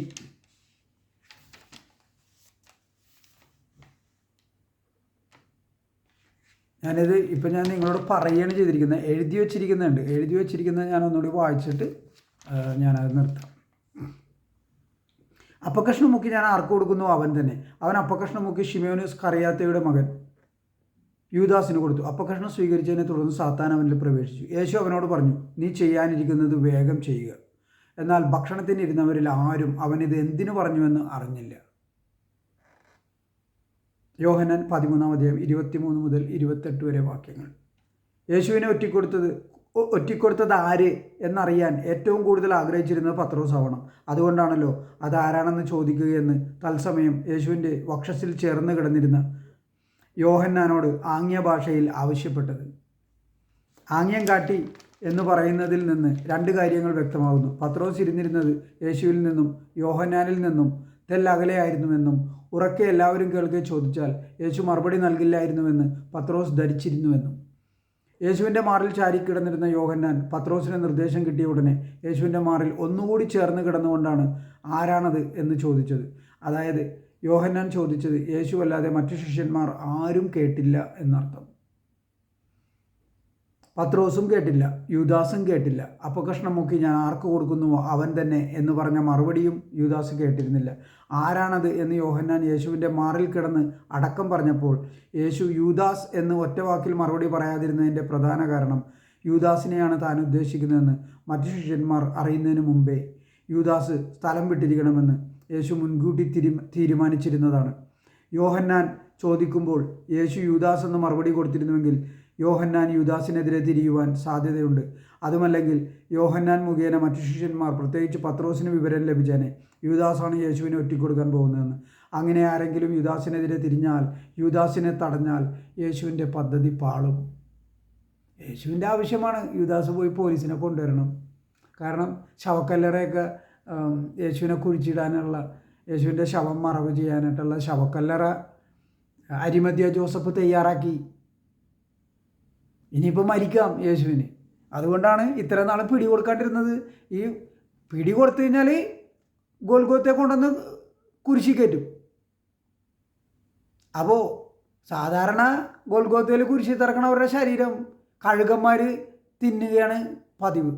ഞാനിത് ഇപ്പം ഞാൻ നിങ്ങളോട് പറയുകയാണ് ചെയ്തിരിക്കുന്നത്. എഴുതി വെച്ചിരിക്കുന്നത് ഞാൻ ഒന്നുകൂടി വായിച്ചിട്ട് ഞാനത് നിർത്താം. അപ്പക്കഷ്ണം മുക്കി ഞാൻ ആർക്ക് കൊടുക്കുന്നു? അവൻ തന്നെ. അവൻ അപ്പക്കഷ്ണം മുക്കി ശിമയോൻ ഇസ്കറിയോത്തയുടെ മകൻ യൂദാസിന് കൊടുത്തു. അപ്പക്കഷ്ണം സ്വീകരിച്ചതിനെ തുടർന്ന് സാത്താൻ അവനിൽ പ്രവേശിച്ചു. യേശു അവനോട് പറഞ്ഞു, നീ ചെയ്യാനിരിക്കുന്നത് വേഗം ചെയ്യുക. എന്നാൽ ഭക്ഷണത്തിന് ഇരുന്നവരിൽ ആരും അവനിത് എന്തിനു പറഞ്ഞുവെന്ന് അറിഞ്ഞില്ല. യോഹന്നാൻ 13:23 മുതൽ 28 വരെ വാക്യങ്ങൾ. യേശുവിനെ ഒറ്റിക്കൊടുത്തത് ആര് എന്നറിയാൻ ഏറ്റവും കൂടുതൽ ആഗ്രഹിച്ചിരുന്നത് പത്രോസ് ആവണം. അതുകൊണ്ടാണല്ലോ അതാരാണെന്ന് ചോദിക്കുകയെന്ന് തത്സമയം യേശുവിൻ്റെ വക്ഷസ്സിൽ ചേർന്ന് കിടന്നിരുന്ന യോഹന്നാനോട് ആംഗ്യ ഭാഷയിൽ ആവശ്യപ്പെട്ടത്. ആംഗ്യം കാട്ടി എന്ന് പറയുന്നതിൽ നിന്ന് രണ്ട് കാര്യങ്ങൾ വ്യക്തമാകുന്നു. പത്രോസ് ഇരുന്നിരുന്നത് യേശുവിൽ നിന്നും യോഹന്നാനിൽ നിന്നും തെല്ലകലെയായിരുന്നുവെന്നും ഉറക്കെ എല്ലാവരും കേൾക്കെ ചോദിച്ചാൽ യേശു മറുപടി നൽകില്ലായിരുന്നുവെന്ന് പത്രോസ് ധരിച്ചിരുന്നുവെന്നും. യേശുവിൻ്റെ മാറിൽ ചാരിക്കിടന്നിരുന്ന യോഹന്നാൻ പത്രോസിന് നിർദ്ദേശം കിട്ടിയ ഉടനെ യേശുവിൻ്റെ മാറിൽ ഒന്നുകൂടി ചേർന്ന് കിടന്നുകൊണ്ടാണ് ആരാണത് എന്ന് ചോദിച്ചത്. അതായത് യോഹന്നാൻ ചോദിച്ചത് യേശു അല്ലാതെ മറ്റു ശിഷ്യന്മാർ ആരും കേട്ടില്ല എന്നർത്ഥം. പത്രോസും കേട്ടില്ല, യൂദാസും കേട്ടില്ല. അപ്പക്കഷ്ണം മുക്കി ഞാൻ ആർക്ക് കൊടുക്കുന്നുവോ അവൻ തന്നെ എന്ന് പറഞ്ഞ മറുപടിയും യൂദാസ് കേട്ടിരുന്നില്ല. ആരാണത് എന്ന് യോഹന്നാൻ യേശുവിൻ്റെ മാറിൽ കിടന്ന് അടക്കം പറഞ്ഞപ്പോൾ യേശു യൂദാസ് എന്ന് ഒറ്റ വാക്കിൽ മറുപടി പറയാതിരുന്നതിൻ്റെ പ്രധാന കാരണം യൂദാസിനെയാണ് താൻ ഉദ്ദേശിക്കുന്നതെന്ന് മറ്റു ശിഷ്യന്മാർ അറിയുന്നതിന് മുമ്പേ യൂദാസ് സ്ഥലം വിട്ടിരിക്കണമെന്ന് യേശു മുൻകൂട്ടി തീരുമാനിച്ചിരുന്നതാണ്. യോഹന്നാൻ ചോദിക്കുമ്പോൾ യേശു യൂദാസ് എന്ന് മറുപടി കൊടുത്തിരുന്നുവെങ്കിൽ യോഹന്നാൻ യൂദാസിനെതിരെ തിരിയുവാൻ സാധ്യതയുണ്ട്. അതുമല്ലെങ്കിൽ യോഹന്നാൻ മുഖേന മറ്റു ശിഷ്യന്മാർ, പ്രത്യേകിച്ച് പത്രോസിന് വിവരം ലഭിച്ചേനെ യൂദാസാണ് യേശുവിനെ ഒറ്റിക്കൊടുക്കാൻ പോകുന്നതെന്ന്. അങ്ങനെ ആരെങ്കിലും യൂദാസിനെതിരെ തിരിഞ്ഞാൽ, യൂദാസിനെ തടഞ്ഞാൽ യേശുവിൻ്റെ പദ്ധതി പാളും. യേശുവിൻ്റെ ആവശ്യമാണ് യൂദാസ് പോയി പോലീസിനെ കൊണ്ടുവരണം. കാരണം ശവക്കല്ലറയൊക്കെ യേശുവിനെ കുഴിച്ചിടാനുള്ള, യേശുവിൻ്റെ ശവം മറവ് ചെയ്യാനായിട്ടുള്ള ശവക്കല്ലറ അരിമത്യ ജോസഫ് തയ്യാറാക്കി. ഇനിയിപ്പോൾ മരിക്കാം യേശുവിന്. അതുകൊണ്ടാണ് ഇത്ര നാളെ പിടി കൊടുക്കാണ്ടിരുന്നത്. ഈ പിടി കൊടുത്തു കഴിഞ്ഞാൽ ഗോൽഗോത്തെ കൊണ്ടുവന്ന് കുരിശി കയറ്റും. അപ്പോൾ സാധാരണ ഗോൽഗോത്തയിൽ കുരിശി തിറക്കണവരുടെ ശരീരം കഴുകന്മാർ തിന്നുകയാണ് പതിവ്.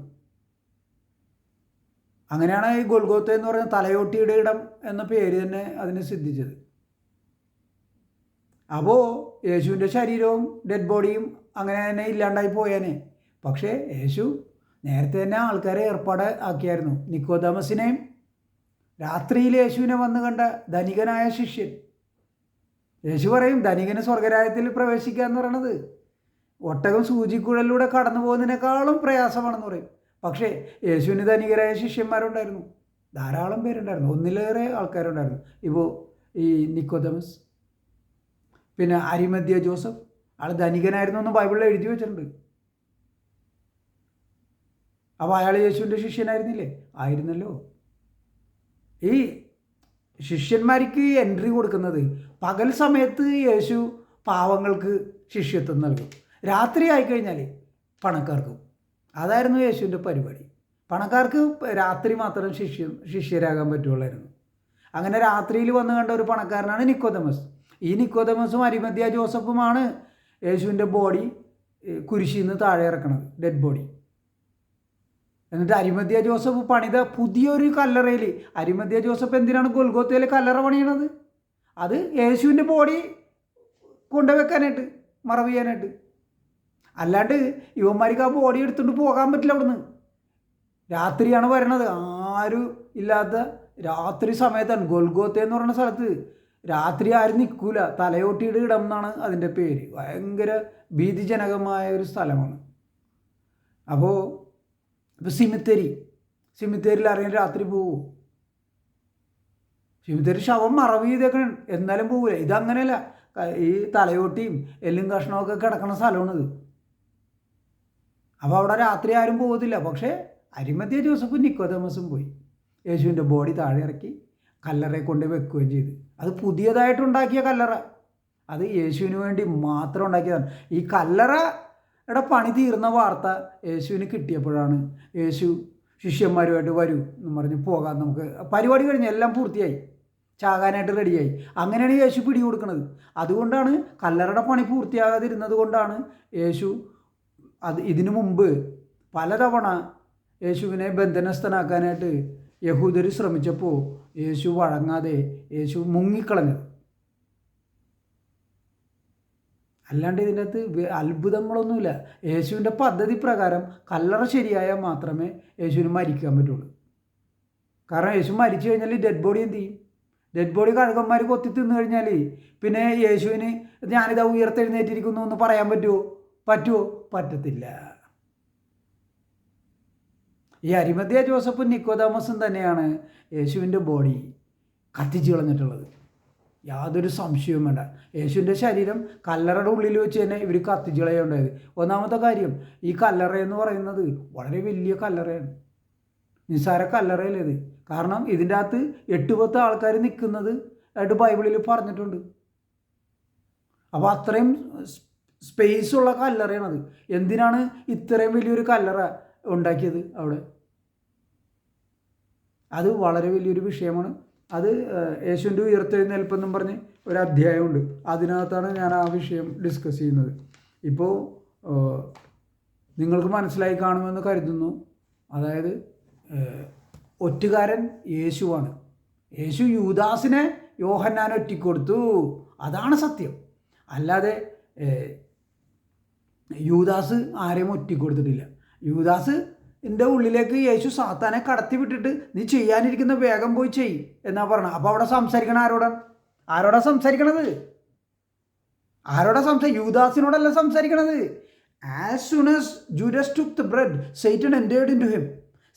അങ്ങനെയാണ് ഈ ഗോൽഗോത്ത എന്ന് പറഞ്ഞ തലയോട്ടിയുടെ ഇടം എന്ന പേര് തന്നെ അതിന് സിദ്ധിച്ചത്. അപ്പോൾ യേശുവിൻ്റെ ശരീരവും ഡെഡ് ബോഡിയും അങ്ങനെ തന്നെ ഇല്ലാണ്ടായി പോയേനെ. പക്ഷേ യേശു നേരത്തെ തന്നെ ആൾക്കാരെ ഏർപ്പാട് ആക്കിയായിരുന്നു. നിക്കോദമസിനെയും രാത്രിയിൽ യേശുവിനെ വന്ന് കണ്ട ധനികനായ ശിഷ്യൻ, യേശു പറയും ധനികന് സ്വർഗരാജ്യത്തിൽ പ്രവേശിക്കുക എന്ന് പറയണത് ഒട്ടകം സൂചിക്കുഴലിലൂടെ കടന്നു പോകുന്നതിനേക്കാളും പ്രയാസമാണെന്ന് പറയും. പക്ഷേ യേശുവിന് ധനികരായ ശിഷ്യന്മാരുണ്ടായിരുന്നു, ധാരാളം പേരുണ്ടായിരുന്നു, ഒന്നിലേറെ ആൾക്കാരുണ്ടായിരുന്നു. ഇപ്പോൾ ഈ നിക്കോദമസ്, പിന്നെ അരിമത്യ ജോസഫ്, ആൾ ധനികനായിരുന്നു എന്ന് ബൈബിളിൽ എഴുതി വെച്ചിട്ടുണ്ട്. അപ്പോൾ അയാൾ യേശുവിൻ്റെ ശിഷ്യനായിരുന്നില്ലേ? ആയിരുന്നല്ലോ. ഈ ശിഷ്യന്മാർക്ക് എൻട്രി കൊടുക്കുന്നത് പകൽ സമയത്ത് യേശു പാവങ്ങൾക്ക് ശിഷ്യത്വം നൽകും, രാത്രി ആയിക്കഴിഞ്ഞാൽ പണക്കാർക്കും. അതായിരുന്നു യേശുവിൻ്റെ പരിപാടി. പണക്കാർക്ക് രാത്രി മാത്രം ശിഷ്യരാകാൻ പറ്റുള്ളായിരുന്നു. അങ്ങനെ രാത്രിയിൽ വന്ന് കണ്ട ഒരു പണക്കാരനാണ് നിക്കോദമസ്. ഈ നിക്കോദമസും അരിമത്യ ജോസഫുമാണ് യേശുവിൻ്റെ ബോഡി കുരിശിൽ നിന്ന് താഴെ ഇറക്കണത്, ഡെഡ് ബോഡി. എന്നിട്ട് അരിമത്യ ജോസഫ് പണിത പുതിയൊരു കല്ലറയിൽ, അരിമത്യ ജോസഫ് എന്തിനാണ് ഗൊൽഗോത്തയിൽ കല്ലറ പണിയണത്? അത് യേശുവിൻ്റെ ബോഡി കൊണ്ടുവെക്കാനായിട്ട്, മറവ് ചെയ്യാനായിട്ട്. അല്ലാണ്ട് യുവന്മാർക്ക് ആ ബോഡി എടുത്തുകൊണ്ട് പോകാൻ പറ്റില്ല അവിടുന്ന്. രാത്രിയാണ് വരണത്, ആരും ഇല്ലാത്ത രാത്രി സമയത്താണ്. ഗൊൽഗോത്ത എന്ന് പറയുന്ന സ്ഥലത്ത് രാത്രി ആരും നിൽക്കൂല, തലയോട്ടിയുടെ ഇടം എന്നാണ് അതിൻ്റെ പേര്. ഭയങ്കര ഭീതിജനകമായ ഒരു സ്ഥലമാണ്. അപ്പോൾ ഇപ്പോൾ സിമിത്തേരിയിൽ ആരെങ്കിലും രാത്രി പോവോ? സിമിത്തേരി ശവം മറവ് ചെയ്തൊക്കെ എന്നാലും പോവില്ല. ഇതങ്ങനെയല്ല, ഈ തലയോട്ടിയും എല്ലും കഷ്ണമൊക്കെ കിടക്കുന്ന സ്ഥലമാണിത്. അപ്പോൾ അവിടെ രാത്രി ആരും പോകത്തില്ല. പക്ഷേ അരിമത്യ ജോസഫും നിക്കോദേമസും പോയി യേശുവിൻ്റെ ബോഡി താഴെ ഇറക്കി കല്ലറയെ കൊണ്ട് വെക്കുകയും ചെയ്തു. അത് പുതിയതായിട്ടുണ്ടാക്കിയ കല്ലറ, അത് യേശുവിന് വേണ്ടി മാത്രം ഉണ്ടാക്കിയതാണ്. ഈ കല്ലറയുടെ പണി തീർന്ന വാർത്ത യേശുവിന് കിട്ടിയപ്പോഴാണ് യേശു ശിഷ്യന്മാരുമായിട്ട് വരൂ എന്ന് പറഞ്ഞ് പോകാൻ, നമുക്ക് പരിപാടി കഴിഞ്ഞ് എല്ലാം പൂർത്തിയായി, ചാകാനായിട്ട് റെഡിയായി. അങ്ങനെയാണ് യേശു പിടി കൊടുക്കുന്നത്. അതുകൊണ്ടാണ് കല്ലറയുടെ പണി പൂർത്തിയാകാതിരുന്നത് കൊണ്ടാണ് യേശു ഇതിനു മുമ്പ് പലതവണ യേശുവിനെ ബന്ധനസ്ഥനാക്കാനായിട്ട് യഹൂദർ ശ്രമിച്ചപ്പോൾ യേശു വഴങ്ങാതെ യേശു മുങ്ങിക്കളഞ്ഞത്. അല്ലാണ്ട് ഇതിൻ്റെ അകത്ത് അത്ഭുതങ്ങളൊന്നുമില്ല. യേശുവിൻ്റെ പദ്ധതി പ്രകാരം കല്ലറ ശരിയായാൽ മാത്രമേ യേശുവിന് മരിക്കാൻ പറ്റുള്ളൂ. കാരണം യേശു മരിച്ചു കഴിഞ്ഞാൽ ഡെഡ് ബോഡി എന്ത് ചെയ്യും? ഡെഡ് ബോഡി കഴുകന്മാർ കൊത്തി തിന്നു കഴിഞ്ഞാൽ പിന്നെ യേശുവിന് ഞാനിതാ ഉയർത്തെഴുന്നേറ്റിരിക്കുന്നു എന്ന് പറയാൻ പറ്റുമോ? പറ്റത്തില്ല. ഈ അരിമത്യ ജോസഫും നിക്കോദേമസും തന്നെയാണ് യേശുവിൻ്റെ ബോഡി കത്തിച്ച് കളഞ്ഞിട്ടുള്ളത്. യാതൊരു സംശയവും വേണ്ട. യേശുവിൻ്റെ ശരീരം കല്ലറയുടെ ഉള്ളിൽ വെച്ച് തന്നെ ഇവർ കത്തിച്ച് കളയുണ്ടായത്. ഒന്നാമത്തെ കാര്യം, ഈ കല്ലറ എന്ന് പറയുന്നത് വളരെ വലിയ കല്ലറയാണ്, നിസ്സാര കല്ലറയല്ലേ ഇത്. കാരണം ഇതിൻ്റെ അകത്ത് 8-10 ആൾക്കാർ നിൽക്കുന്നത് ആയിട്ട് ബൈബിളിൽ പറഞ്ഞിട്ടുണ്ട്. അപ്പോൾ അത്രയും സ്പേസ് ഉള്ള കല്ലറയാണത്. എന്തിനാണ് ഇത്രയും വലിയൊരു കല്ലറ ഉണ്ടാക്കിയത് അവിടെ? അത് വളരെ വലിയൊരു വിഷയമാണ്. അത് യേശുവിൻ്റെ ഉയർത്തെഴുന്നേൽപ്പെന്നും പറഞ്ഞ് ഒരു അധ്യായമുണ്ട്. അതിനകത്താണ് ഞാൻ ആ വിഷയം ഡിസ്കസ് ചെയ്യുന്നത്. ഇപ്പോൾ നിങ്ങൾക്ക് മനസ്സിലായി കാണുമെന്ന് കരുതുന്നു. അതായത് ഒറ്റുകാരൻ യേശുവാണ്. യേശു യൂദാസിനെ യോഹന്നാൻ ഒറ്റിക്കൊടുത്തു, അതാണ് സത്യം. അല്ലാതെ യൂദാസ് ആരെയും ഒറ്റിക്കൊടുത്തിട്ടില്ല. യൂദാസിൻ്റെ ഉള്ളിലേക്ക് യേശു സാത്താനെ കടത്തി വിട്ടിട്ട് നീ ചെയ്യാനിരിക്കുന്ന വേഗം പോയി ചെയ്യും എന്നാ പറഞ്ഞത്. അപ്പോൾ അവിടെ സംസാരിക്കണം ആരോടാ സംസാരിക്കണത്? യൂദാസിനോടല്ല സംസാരിക്കണത്. As soon as Judas took the bread Satan entered into him.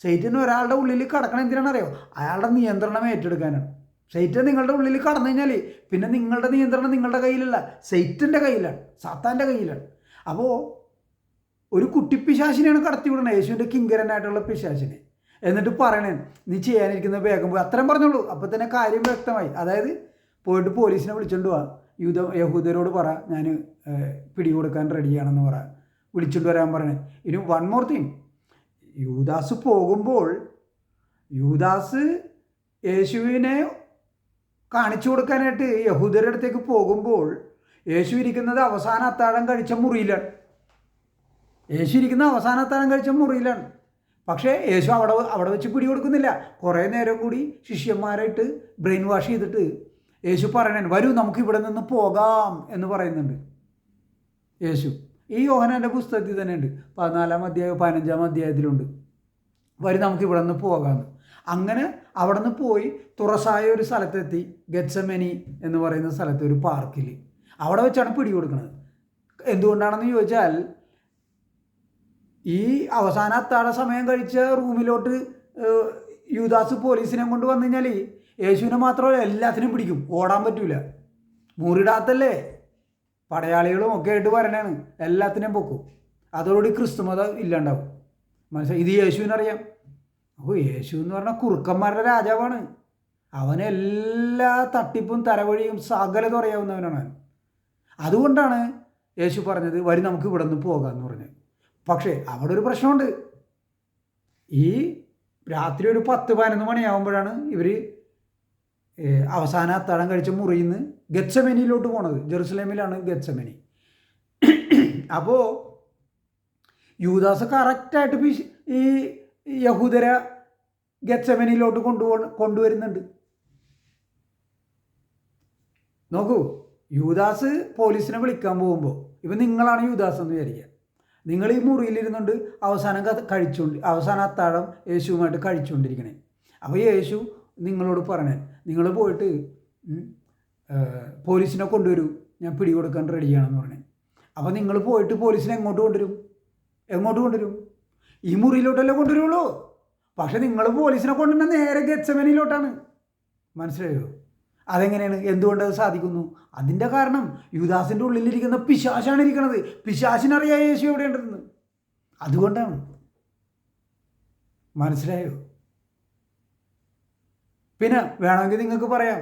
Satan ഒരാളുടെ ഉള്ളിൽ കടക്കണം എന്തിനാണെന്നറിയോ? അയാളുടെ നിയന്ത്രണം ഏറ്റെടുക്കാനാണ്. സൈറ്റൻ നിങ്ങളുടെ ഉള്ളിൽ കടന്നു കഴിഞ്ഞാൽ പിന്നെ നിങ്ങളുടെ നിയന്ത്രണം നിങ്ങളുടെ കയ്യിലല്ല, സൈറ്റൻ്റെ കയ്യിലാണ്, സാത്താൻ്റെ കയ്യിലാണ്. അപ്പോൾ ഒരു കുട്ടിപ്പിശാശിനെയാണ് കടത്തിവിടണത്, യേശുവിൻ്റെ കിങ്കരനായിട്ടുള്ള പിശാശിനെ. എന്നിട്ട് പറയണേ നീ ചെയ്യാനിരിക്കുന്ന വേഗം പോയി, അത്രയും പറഞ്ഞോളൂ. അപ്പോൾ തന്നെ കാര്യം വ്യക്തമായി. അതായത് പോയിട്ട് പോലീസിനെ വിളിച്ചുകൊണ്ട് പോവാ, യഹൂദരോട് പറ ഞാൻ പിടികൊടുക്കാൻ റെഡിയാണെന്ന് പറ, വിളിച്ചുകൊണ്ട് വരാൻ പറയണേ. ഇനി വൺ മോർ തിങ്, യൂദാസ് പോകുമ്പോൾ യൂദാസ് യേശുവിനെ കാണിച്ചു കൊടുക്കാനായിട്ട് യഹൂദരുടെ അടുത്തേക്ക് പോകുമ്പോൾ യേശു ഇരിക്കുന്നത് അവസാന അത്താഴം കഴിച്ച മുറിയിലാണ്. പക്ഷേ യേശു അവിടെ വെച്ച് പിടികൊടുക്കുന്നില്ല. കുറേ നേരം കൂടി ശിഷ്യന്മാരായിട്ട് ബ്രെയിൻ വാഷ് ചെയ്തിട്ട് യേശു പറയണേ വരൂ നമുക്ക് ഇവിടെ നിന്ന് പോകാം എന്ന് പറയുന്നുണ്ട് യേശു. ഈ യോഹന്നാൻ്റെ പുസ്തകത്തിൽ തന്നെ ഉണ്ട്, 14-ാം അധ്യായം 15-ാം അധ്യായത്തിലുണ്ട്, വരും നമുക്ക് ഇവിടെ നിന്ന് പോകാമെന്ന്. അങ്ങനെ അവിടെ നിന്ന് പോയി തുറസായ ഒരു സ്ഥലത്തെത്തി, ഗെത്സമനി എന്ന് പറയുന്ന സ്ഥലത്ത് ഒരു പാർക്കിൽ. അവിടെ വെച്ചാണ് പിടികൊടുക്കുന്നത്. എന്തുകൊണ്ടാണെന്ന് ചോദിച്ചാൽ ഈ അവസാന അത്താഴ സമയം കഴിച്ച റൂമിലോട്ട് യൂദാസ് പോലീസിനെ കൊണ്ട് വന്നു കഴിഞ്ഞാൽ യേശുവിനെ മാത്രമല്ല എല്ലാത്തിനും പിടിക്കും, ഓടാൻ പറ്റൂല. മുറിടാത്തല്ലേ, പടയാളികളും ഒക്കെ ആയിട്ട് വരണേണ്, എല്ലാത്തിനെയും പൊക്കും. അതോടുകൂടി ക്രിസ്തുമത ഇല്ലാണ്ടാവും. മനസ്സിലായി? ഇത് യേശുവിനറിയാം. അപ്പോൾ യേശു എന്ന് പറഞ്ഞാൽ കുറുക്കന്മാരുടെ രാജാവാണ്. അവന് എല്ലാ തട്ടിപ്പും തരവഴിയും സകലതും അറിയാവുന്നവനാണ്. അതുകൊണ്ടാണ് യേശു പറഞ്ഞത് വരും നമുക്ക് ഇവിടെ നിന്ന് പോകാമെന്ന് പറഞ്ഞത്. പക്ഷേ അവിടെ ഒരു പ്രശ്നമുണ്ട്. ഈ രാത്രി ഒരു 10-11 മണിയാകുമ്പോഴാണ് ഇവർ അവസാന അത്താഴം കഴിച്ച മുറിയിൽ നിന്ന് ഗെത്സമനിയിലോട്ട് പോണത്. ജെറുസലേമിലാണ് ഗെത്സമനി. അപ്പോൾ യൂദാസ് കറക്റ്റായിട്ട് ഈ യഹൂദര ഗെത്സമനിയിലോട്ട് കൊണ്ടുവരുന്നുണ്ട്. നോക്കൂ, യൂദാസ് പോലീസിനെ വിളിക്കാൻ പോകുമ്പോൾ ഇപ്പം നിങ്ങളാണ് യൂദാസ് എന്ന് വിചാരിക്കുക. നിങ്ങൾ ഈ മുറിയിലിരുന്നുകൊണ്ട് അവസാന അത്താഴം യേശുവുമായിട്ട് കഴിച്ചുകൊണ്ടിരിക്കണേ. അപ്പോൾ യേശു നിങ്ങളോട് പറയണേ നിങ്ങൾ പോയിട്ട് പോലീസിനെ കൊണ്ടുവരൂ, ഞാൻ പിടികൊടുക്കാൻ റെഡിയാണെന്ന് പറഞ്ഞേ. അപ്പോൾ നിങ്ങൾ പോയിട്ട് പോലീസിനെ എങ്ങോട്ട് കൊണ്ടുവരും? ഈ മുറിയിലോട്ടല്ലേ കൊണ്ടുവരുള്ളൂ. പക്ഷെ നിങ്ങൾ പോലീസിനെ കൊണ്ടുവരുന്ന നേരെ ഗെത്സമനിയിലോട്ടാണ്. മനസ്സിലായോ? അതെങ്ങനെയാണ്? എന്തുകൊണ്ട് അത് സാധിക്കുന്നു? അതിൻ്റെ കാരണം യൂദാസിൻ്റെ ഉള്ളിലിരിക്കുന്ന പിശാശാണ് ഇരിക്കുന്നത്. പിശാശിനറിയാം യേശു എവിടെയുണ്ടെന്ന്. അതുകൊണ്ടാണ്. മനസ്സിലായോ? പിന്നെ വേണമെങ്കിൽ നിങ്ങൾക്ക് പറയാം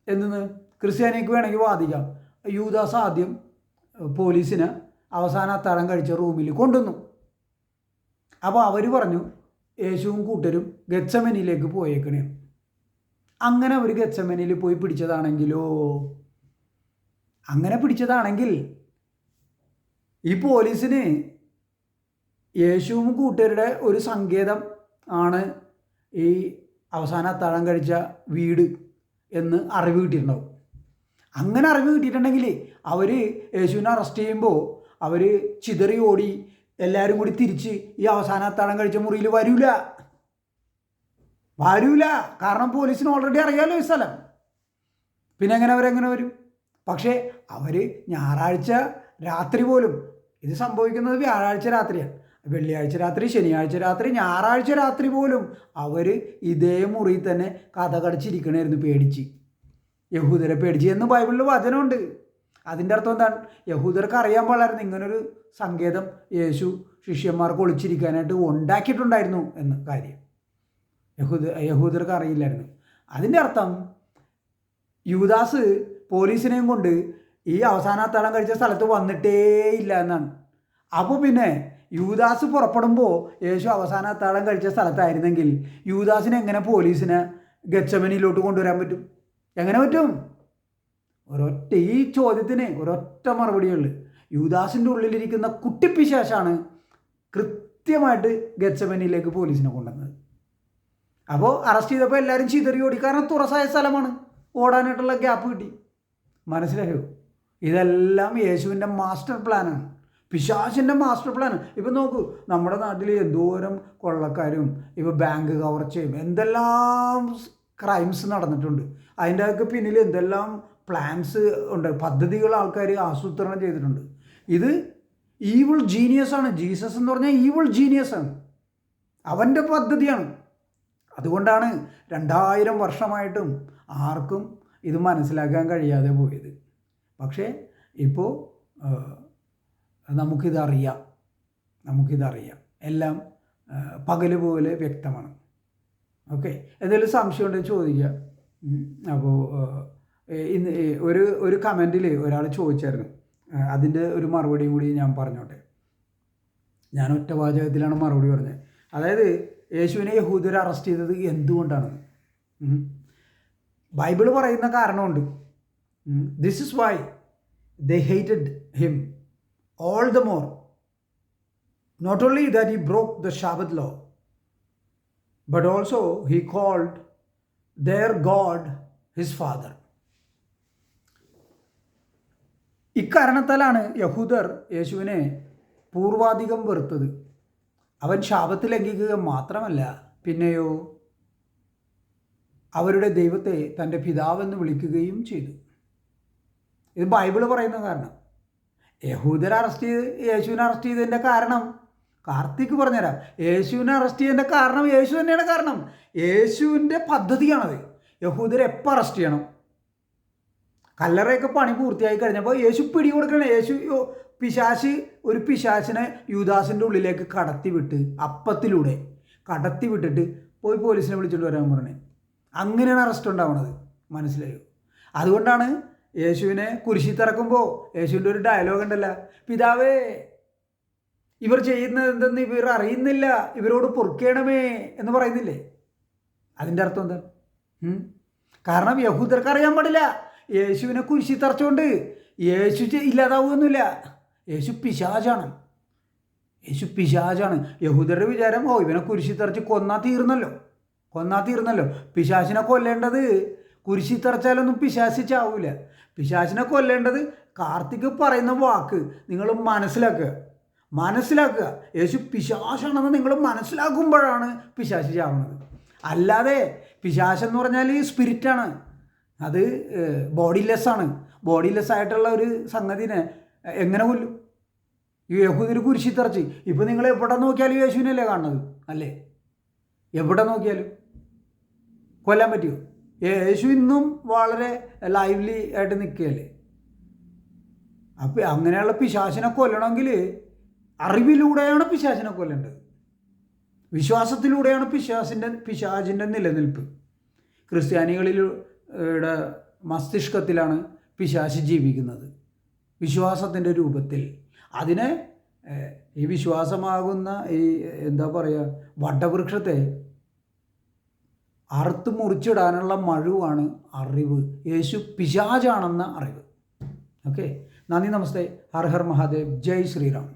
എന്തെന്ന്, ക്രിസ്ത്യാനിക്ക് വേണമെങ്കിൽ വാദിക്കാം. യൂദാസ് ആദ്യം പോലീസിനെ അവസാനം അത്താഴം കഴിച്ച റൂമിൽ കൊണ്ടുവന്നു. അപ്പോൾ അവർ പറഞ്ഞു യേശുവും കൂട്ടരും ഗെത്സമനിയിലേക്ക് പോയേക്കണേ. അങ്ങനെ അവർ ഗെത്സമനിയിൽ പോയി പിടിച്ചതാണെങ്കിലോ, അങ്ങനെ പിടിച്ചതാണെങ്കിൽ ഈ പോലീസിന് യേശുവും കൂട്ടരുടെ ഒരു സങ്കേതം ആണ് ഈ അവസാന അത്താഴം കഴിച്ച വീട് എന്ന് അറിവ് കിട്ടിയിട്ടുണ്ടാവും. അങ്ങനെ അറിവ് കിട്ടിയിട്ടുണ്ടെങ്കിൽ അവർ യേശുവിനെ അറസ്റ്റ് ചെയ്യുമ്പോൾ അവർ ചിതറി ഓടി എല്ലാവരും കൂടി തിരിച്ച് ഈ അവസാന അത്താഴം കഴിച്ച മുറിയിൽ വരൂല. കാരണം പോലീസിന് ഓൾറെഡി അറിയാമല്ലോ ഈ സ്ഥലം. പിന്നെ അവരെങ്ങനെ വരും? പക്ഷേ അവർ ഞായറാഴ്ച രാത്രി പോലും, ഇത് സംഭവിക്കുന്നത് വ്യാഴാഴ്ച രാത്രിയാണ്, വെള്ളിയാഴ്ച രാത്രി, ശനിയാഴ്ച രാത്രി, ഞായറാഴ്ച രാത്രി പോലും അവർ ഇതേ മുറിയിൽ തന്നെ കഥ കടിച്ചിരിക്കണമായിരുന്നു പേടിച്ച്. യഹൂദരെ പേടിച്ച് എന്ന് ബൈബിളിൽ വചനമുണ്ട്. അതിൻ്റെ അർത്ഥം എന്താണ്? യഹൂദർക്ക് അറിയാൻ പാടില്ലായിരുന്നു ഇങ്ങനൊരു സങ്കേതം യേശു ശിഷ്യന്മാർക്ക് ഒളിച്ചിരിക്കാനായിട്ട് ഉണ്ടാക്കിയിട്ടുണ്ടായിരുന്നു എന്ന കാര്യം. യഹൂദർക്ക് അറിയില്ലായിരുന്നു. അതിൻ്റെ അർത്ഥം യൂദാസ് പോലീസിനെയും കൊണ്ട് ഈ അവസാന അത്താഴം കഴിച്ച സ്ഥലത്ത് വന്നിട്ടേ ഇല്ല എന്നാണ്. അപ്പോൾ പിന്നെ യൂദാസ് പുറപ്പെടുമ്പോൾ യേശു അവസാന അത്താഴം കഴിച്ച സ്ഥലത്തായിരുന്നെങ്കിൽ യൂദാസിനെ എങ്ങനെ പോലീസിനെ ഗെത്സമനിയിലോട്ട് കൊണ്ടുവരാൻ പറ്റും? എങ്ങനെ പറ്റും? ഈ ചോദ്യത്തിന് ഒരൊറ്റ മറുപടിയുള്ളൂ. യൂദാസിൻ്റെ ഉള്ളിലിരിക്കുന്ന കുട്ടിപ്പിശാശാണ് കൃത്യമായിട്ട് ഗെത്സമനിയിലേക്ക് പോലീസിനെ കൊണ്ടുവന്നത്. അപ്പോൾ അറസ്റ്റ് ചെയ്തപ്പോൾ എല്ലാവരും ചിതറി ഓടി. കാരണം തുറസായ സ്ഥലമാണ്, ഓടാനായിട്ടുള്ള ഗ്യാപ്പ് കിട്ടി. മനസ്സിലായോ? ഇതെല്ലാം യേശുവിൻ്റെ മാസ്റ്റർ പ്ലാനാണ്, പിശാചിൻ്റെ മാസ്റ്റർ പ്ലാൻ. ഇപ്പം നോക്കൂ, നമ്മുടെ നാട്ടിൽ എന്തോരം കൊള്ളക്കാരും ഇപ്പോൾ ബാങ്ക് കവർച്ചയും എന്തെല്ലാം ക്രൈംസ് നടന്നിട്ടുണ്ട്. അതിൻ്റെയൊക്കെ പിന്നിൽ എന്തെല്ലാം പ്ലാൻസ് ഉണ്ട്, പദ്ധതികൾ ആൾക്കാർ ആസൂത്രണം ചെയ്തിട്ടുണ്ട്. ഇത് ഈവിൾ ജീനിയസാണ്. ജീസസ് എന്ന് പറഞ്ഞാൽ ഈവിൾ ജീനിയസാണ്, അവൻ്റെ പദ്ധതിയാണ്. അതുകൊണ്ടാണ് 2000 വർഷമായിട്ടും ആർക്കും ഇത് മനസ്സിലാക്കാൻ കഴിയാതെ പോയത്. പക്ഷേ ഇപ്പോൾ നമുക്കിതറിയാം. എല്ലാം പകൽ പോലെ വ്യക്തമാണ്. ഓക്കെ, എന്തെങ്കിലും സംശയം ഉണ്ടെങ്കിൽ ചോദിക്കുക. അപ്പോൾ ഇന്ന് ഒരു കമൻറ്റിൽ ഒരാൾ ചോദിച്ചായിരുന്നു, അതിൻ്റെ ഒരു മറുപടിയും കൂടി ഞാൻ പറഞ്ഞോട്ടെ. ഞാൻ ഒറ്റ വാചകത്തിലാണ് മറുപടി പറഞ്ഞത്. അതായത് യേശുവിനെ യഹൂദർ അറസ്റ്റ് ചെയ്തത് എന്തുകൊണ്ടാണ്? ബൈബിൾ പറയുന്ന കാരണമുണ്ട്. This is why they hated him all the more. Not only that he broke the Sabbath law, but also he called their God his father. ഇക്കാരണത്താലാണ് യഹൂദർ യേശുവിനെ പൂർവാധികം വെറുത്തത്. അവൻ ശാബത്ത് ലംഘിക്കുക മാത്രമല്ല, പിന്നെയോ അവരുടെ ദൈവത്തെ തൻ്റെ പിതാവെന്ന് വിളിക്കുകയും ചെയ്തു. ഇത് ബൈബിൾ പറയുന്ന കാരണം. യഹൂദരെ യേശുവിനെ അറസ്റ്റ് ചെയ്തതിൻ്റെ കാരണം കാർത്തിക് പറഞ്ഞുതരാം. യേശുവിനെ അറസ്റ്റ് ചെയ്തതിൻ്റെ കാരണം യേശു തന്നെയാണ് കാരണം. യേശുവിൻ്റെ പദ്ധതിയാണത്. യഹൂദരെ എപ്പോൾ അറസ്റ്റ് ചെയ്യണം? കല്ലറയൊക്കെ പണി പൂർത്തിയായി കഴിഞ്ഞപ്പോൾ യേശു പിടികൊടുക്കണം. ഒരു പിശാചിനെ യൂദാസിൻ്റെ ഉള്ളിലേക്ക് കടത്തിവിട്ട്, അപ്പത്തിലൂടെ കടത്തിവിട്ടിട്ട് പോയി പോലീസിനെ വിളിച്ചുകൊണ്ട് വരാൻ പറഞ്ഞു. അങ്ങനെയാണ് അറസ്റ്റ് ഉണ്ടാവുന്നത്. മനസ്സിലായോ? അതുകൊണ്ടാണ് യേശുവിനെ കുരിശിൽ തറക്കുമ്പോൾ യേശുവിൻ്റെ ഒരു ഡയലോഗ് ഉണ്ടല്ലോ, പിതാവേ ഇവർ ചെയ്യുന്നത് എന്തെന്ന് ഇവർ അറിയുന്നില്ല, ഇവരോട് പൊറുക്കേണമേ എന്ന് പറയുന്നില്ലേ? അതിൻ്റെ അർത്ഥം എന്താ? കാരണം യഹൂദർക്ക് അറിയാൻ പാടില്ല യേശുവിനെ കുരിശിൽ തറച്ചുകൊണ്ട് യേശു ഇല്ലാതാവുകയൊന്നുമില്ല. യേശു പിശാചാണ്. യഹൂദരുടെ വിചാരം, ഇവനെ കുരിശിൽ തറച്ച് കൊന്നാ തീർന്നല്ലോ. പിശാചിനെ കൊല്ലേണ്ടത് കുരിശിൽ തറച്ചാലൊന്നും പിശാച് ചാവൂല. പിശാചിനെ കൊല്ലേണ്ടത് കാർത്തിക് പറയുന്ന വാക്ക് നിങ്ങൾ മനസ്സിലാക്കുക. യേശു പിശാചാണെന്ന് നിങ്ങൾ മനസ്സിലാക്കുമ്പോഴാണ് പിശാച് ചാവുന്നത്. അല്ലാതെ പിശാചെന്ന് പറഞ്ഞാൽ ഈ സ്പിരിറ്റാണ്, അത് ബോഡിലെസ് ആയിട്ടുള്ള ഒരു സംഗതിനെ എങ്ങനെ കൊല്ലും? ഈ യഹൂദർ കുരിശിൽ തറച്ച്. ഇപ്പം നിങ്ങൾ എവിടെ നോക്കിയാലും യേശുവിനല്ലേ കാണുന്നത്, അല്ലേ? എവിടെ നോക്കിയാലും കൊല്ലാൻ പറ്റുമോ? യേശു ഇന്നും വളരെ ലൈവ്ലി ആയിട്ട് നിൽക്കുകയല്ലേ. അപ്പം അങ്ങനെയുള്ള പിശാചിനെ കൊല്ലണമെങ്കിൽ അറിവിലൂടെയാണ് പിശാചിനെ കൊല്ലേണ്ടത്. വിശ്വാസത്തിലൂടെയാണ് പിശാചിൻ്റെ നിലനിൽപ്പ്. ക്രിസ്ത്യാനികളുടെ മസ്തിഷ്കത്തിലാണ് പിശാച് ജീവിക്കുന്നത്, വിശ്വാസത്തിൻ്റെ രൂപത്തിൽ. അതിനെ ഈ വിശ്വാസമാകുന്ന ഈ എന്താ പറയുക വടവൃക്ഷത്തെ അറുത്ത് മുറിച്ചിടാനുള്ള മഴുവാണ് അറിവ്. യേശു പിശാചാണെന്ന അറിവ്. ഓക്കെ, നന്ദി, നമസ്തേ, ഹർ ഹർ മഹാദേവ്, ജയ് ശ്രീറാം.